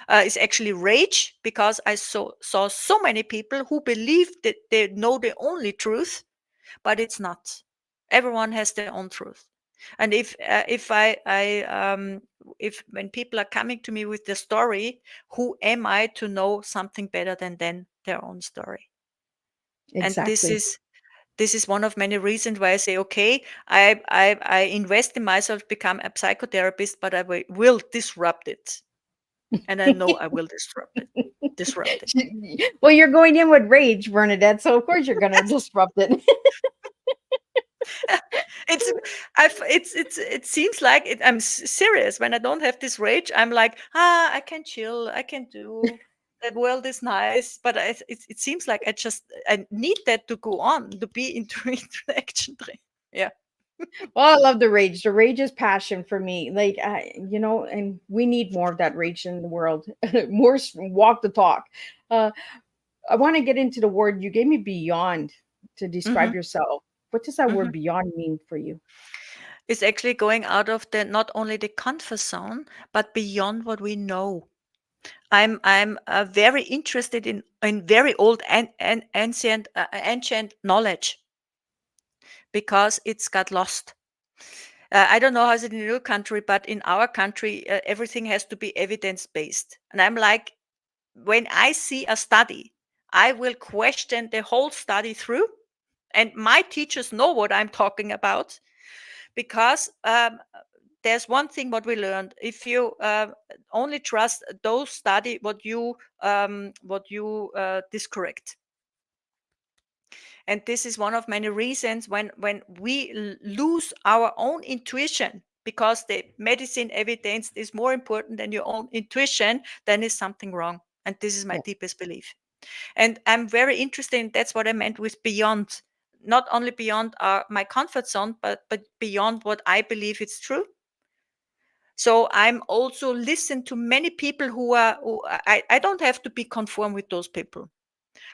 is actually rage, because I saw so many people who believe that they know the only truth, but it's not. Everyone has their own truth. And if when people are coming to me with their story, who am I to know something better than their own story? And Exactly. this is one of many reasons why I say, okay, I invest in myself to become a psychotherapist, but I will disrupt it, and I know I will disrupt it. Well, you're going in with rage, Bernadette, so of course you're going to disrupt it. it's it seems like I'm serious when I don't have this rage. I'm like, I can chill, I can do that. World is nice, but it seems like I need that to go on, to be into action. Yeah. Well, I love the rage. The rage is passion for me. Like, and we need more of that rage in the world. More walk the talk. Uh, I want to get into the word you gave me, beyond, to Hmm. describe yourself. What does that Hmm. word beyond mean for you? It's actually going out of the not only the comfort zone, but beyond what we know. I'm very interested in very old and ancient knowledge, because it's got lost. I don't know how's it in your country, but in our country, everything has to be evidence based. And I'm like, when I see a study, I will question the whole study through. And my teachers know what I'm talking about, because there's one thing what we learned: if you only trust those study what you discorrect. And this is one of many reasons when we lose our own intuition, because the medicine evidence is more important than your own intuition, then is something wrong. And this is my Yeah. deepest belief. And I'm very interested, and that's what I meant with beyond, not only beyond my comfort zone, but beyond what I believe it's true. So I'm also listen to many people I don't have to be conform with those people,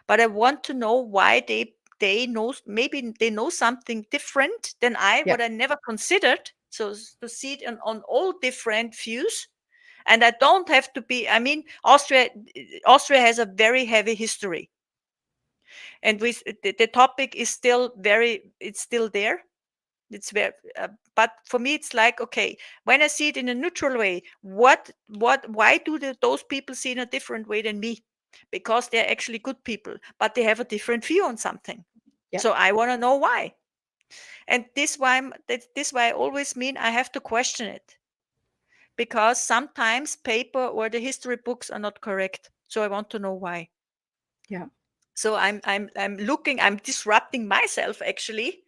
but I want to know why they know, maybe they know something different than Yeah. what I never considered. So to see it on all different views. And I don't have to be, I mean, Austria has a very heavy history. And the topic is still it's still there. It's very, but for me, it's like, okay, when I see it in a neutral way, why do those people see in a different way than me? Because they're actually good people, but they have a different view on something. Yeah. So I want to know why. And this why I always mean I have to question it, because sometimes paper or the history books are not correct. So I want to know why. Yeah. So I'm disrupting myself actually.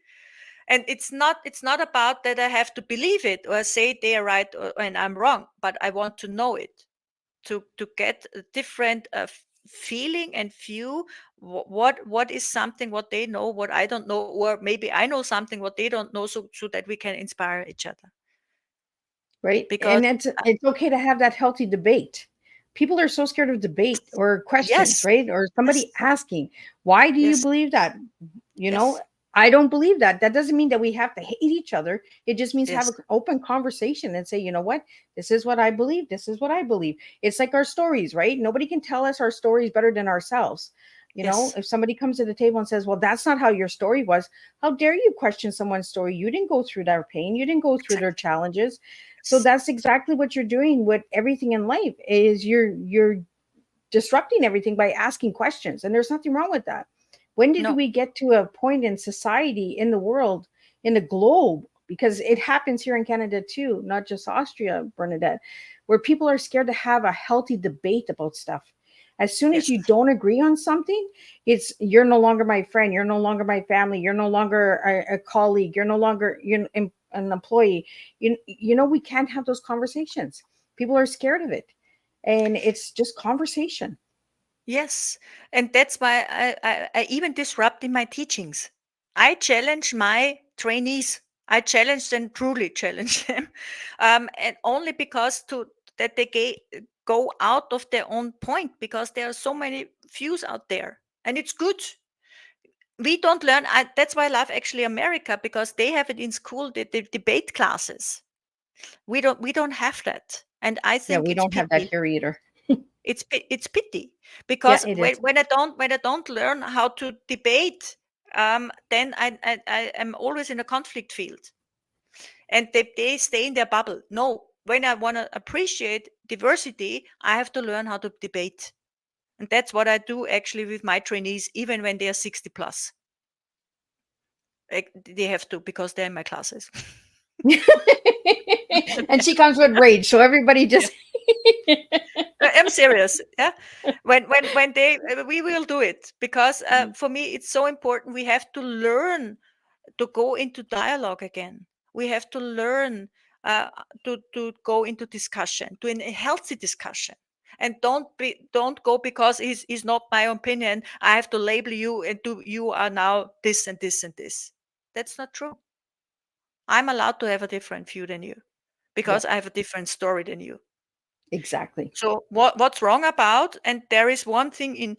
And it's not about that I have to believe it or say they are right and I'm wrong, but I want to know it, to get a different feeling and view. What is something what they know what I don't know, or maybe I know something what they don't know, so that we can inspire each other. Right. Because And it's okay to have that healthy debate. People are so scared of debate or questions, yes, right? Or yes, somebody asking, why do you yes, believe that? You know, yes, I don't believe that. That doesn't mean that we have to hate each other. It just means have yes, an open conversation and say, you know what? This is what I believe. This is what I believe. It's like our stories, right? Nobody can tell us our stories better than ourselves. You know, yes, if somebody comes to the table and says, well, that's not how your story was, how dare you question someone's story? You didn't go through their pain. You didn't go through their exactly, challenges. So yes, that's exactly what you're doing with everything in life is you're disrupting everything by asking questions. And there's nothing wrong with that. When did no, we get to a point in society, in the world, in the globe? Because it happens here in Canada too, not just Austria, Bernadette, where people are scared to have a healthy debate about stuff. As soon as yes, you don't agree on something, it's you're no longer my friend, you're no longer my family, you're no longer a colleague, you're no longer an employee. You know, we can't have those conversations. People are scared of it, and it's just conversation. yes. And that's why I even disrupt in my teachings. I challenge my trainees. I challenge them, truly challenge them, and only because to that they go out of their own point, because there are so many views out there, and it's good. We don't learn. That's why I love actually America, because they have it in school, the debate classes. We don't have that, and I Yeah, think we it's don't have that pity. here either. It's pity, Yeah, because it when, is. when I don't learn how to debate, then I am always in a conflict field, and they stay in their bubble. No, when I want to appreciate diversity, I have to learn how to debate, and that's what I do actually with my trainees, even when they are 60 plus. They have to, because they're in my classes. And she comes with rage, so everybody Yeah. just I'm serious. Yeah. When they we will do it, because for me it's so important. We have to learn to go into dialogue again. We have to learn uh, to go into discussion, to a healthy discussion, and don't go because is not my opinion. I have to label you, and you are now this and this and this. That's not true. I'm allowed to have a different view than you, yeah, because I have a different story than you. exactly. So what's wrong about? And there is one thing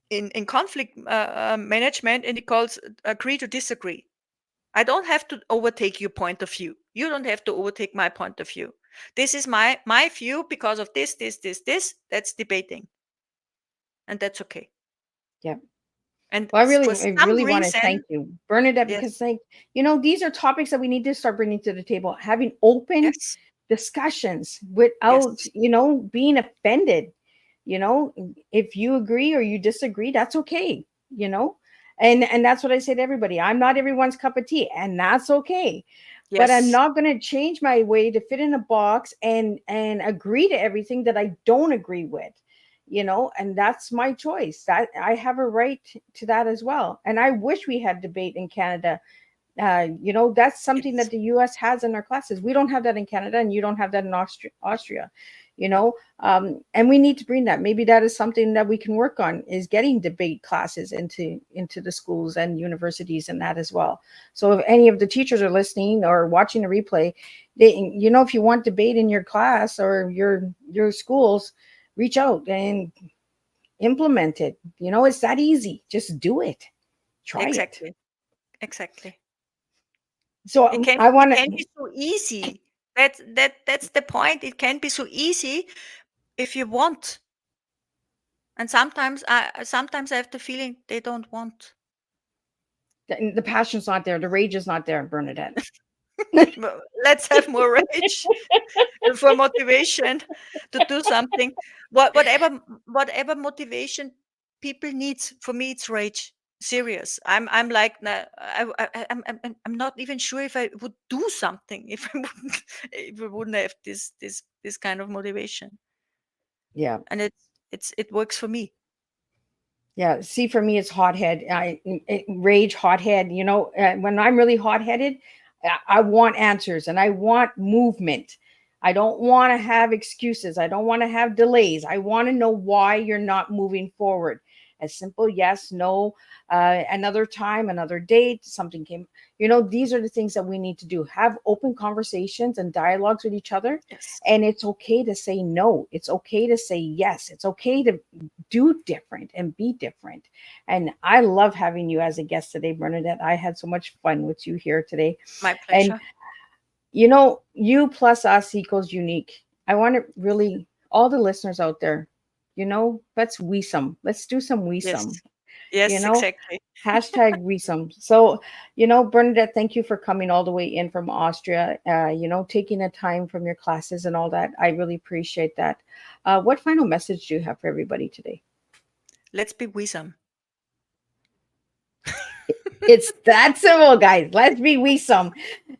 in conflict management, and it calls agree to disagree. I don't have to overtake your point of view. You don't have to overtake my point of view. This is my view because of this. That's debating, and that's okay. Yeah. And Well, for I some really want to thank reason, you, Bernadette, yes, because these are topics that we need to start bringing to the table, having open yes, discussions without, yes, being offended. You know, if you agree or you disagree, that's okay, you know. And that's what I say to everybody. I'm not everyone's cup of tea, and that's okay. But I'm yes, not going to change my way to fit in a box and agree to everything that I don't agree with, and that's my choice. That I have a right to that as well. And I wish we had debate in Canada. That's something that yes. the US has in our classes. We don't have that in Canada, and you don't have that in Austria. No, And we need to bring that. Maybe that is something that we can work on, is getting debate classes into the schools and universities and that as well. So if any of the teachers are listening or watching the replay, if you want debate in your class or your schools, reach out and implement it. It's that easy. Just do it. Try it. exactly, exactly. So I It want can to. be so easy. That's the point. It can be so easy if you want. And sometimes I have the feeling they don't want. The passion's not there. The rage is not there, Bernadette. Well, let's have more rage for motivation to do something. Whatever motivation people needs. For me, it's rage. Serious. I'm like nah, I'm not even sure if I would do something if I wouldn't have this kind of motivation. Yeah. And it works for me. Yeah. See, for me, it's hothead. Rage, hothead. When I'm really hot-headed, I want answers and I want movement. I don't want to have excuses. I don't want to have delays. I want to know why you're not moving forward. As simple yes, no, another time, another date, something came. These are the things that we need to do. Have open conversations and dialogues with each other. Yes. And it's okay to say no. It's okay to say yes. It's okay to do different and be different. And I love having you as a guest today, Bernadette. I had so much fun with you here today. My And pleasure. you plus us equals unique. I want to really, all the listeners out there, let's we some. Let's do some we Yes. some. You Yes, know, exactly. hashtag we some. So, Bernadette, thank you for coming all the way in from Austria. Taking the time from your classes and all that. I really appreciate that. What final message do you have for everybody today? Let's be wisdom. It's that simple, guys. Let's be we some.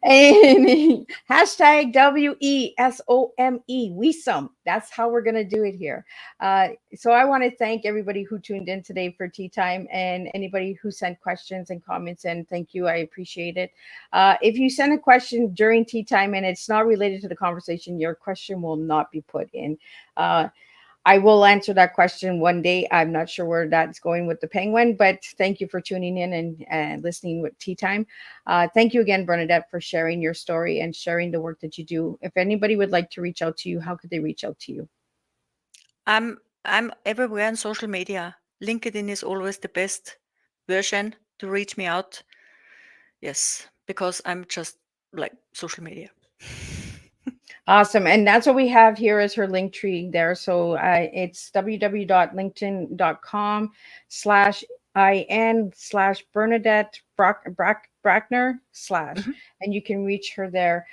And hashtag WESOME, we some. That's how we're going to do it here. So I want to thank everybody who tuned in today for Tea Time, and anybody who sent questions and comments. And thank you. I appreciate it. If you send a question during Tea Time and it's not related to the conversation, your question will not be put in. I will answer that question one day. I'm not sure where that's going with the penguin, but thank you for tuning in and listening with Tea Time. Thank you again, Bernadette, for sharing your story and sharing the work that you do. If anybody would like to reach out to you, how could they reach out to you? I'm everywhere on social media. LinkedIn is always the best version to reach me out. Yes, because I'm just like social media. Awesome. And that's what we have here as her link tree there. So it's www.linkedin.com/IN/Bernadette Bruckner / Mhm. and you can reach her there.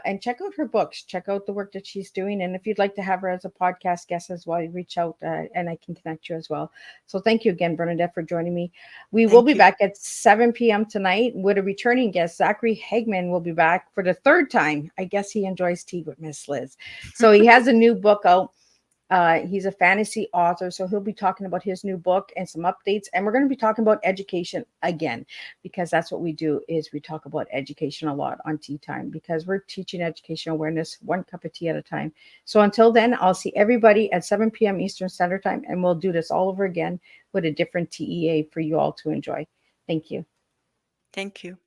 And check out her books, check out the work that she's doing. And if you'd like to have her as a podcast guest as well, reach out and I can connect you as well. So thank you again, Bernadette, for joining me. We will Thank be you. back at 7 p.m. tonight with a returning guest. Zachary Hegman will be back for the third time. I guess he enjoys tea with Miss Liz. So he has a new book out. He's a fantasy author, so he'll be talking about his new book and some updates. And we're going to be talking about education again, because that's what we do, is we talk about education a lot on Tea Time, because we're teaching education awareness one cup of tea at a time. So until then, I'll see everybody at 7 p.m. Eastern Standard Time, and we'll do this all over again with a different TEA for you all to enjoy. Thank you. Thank you.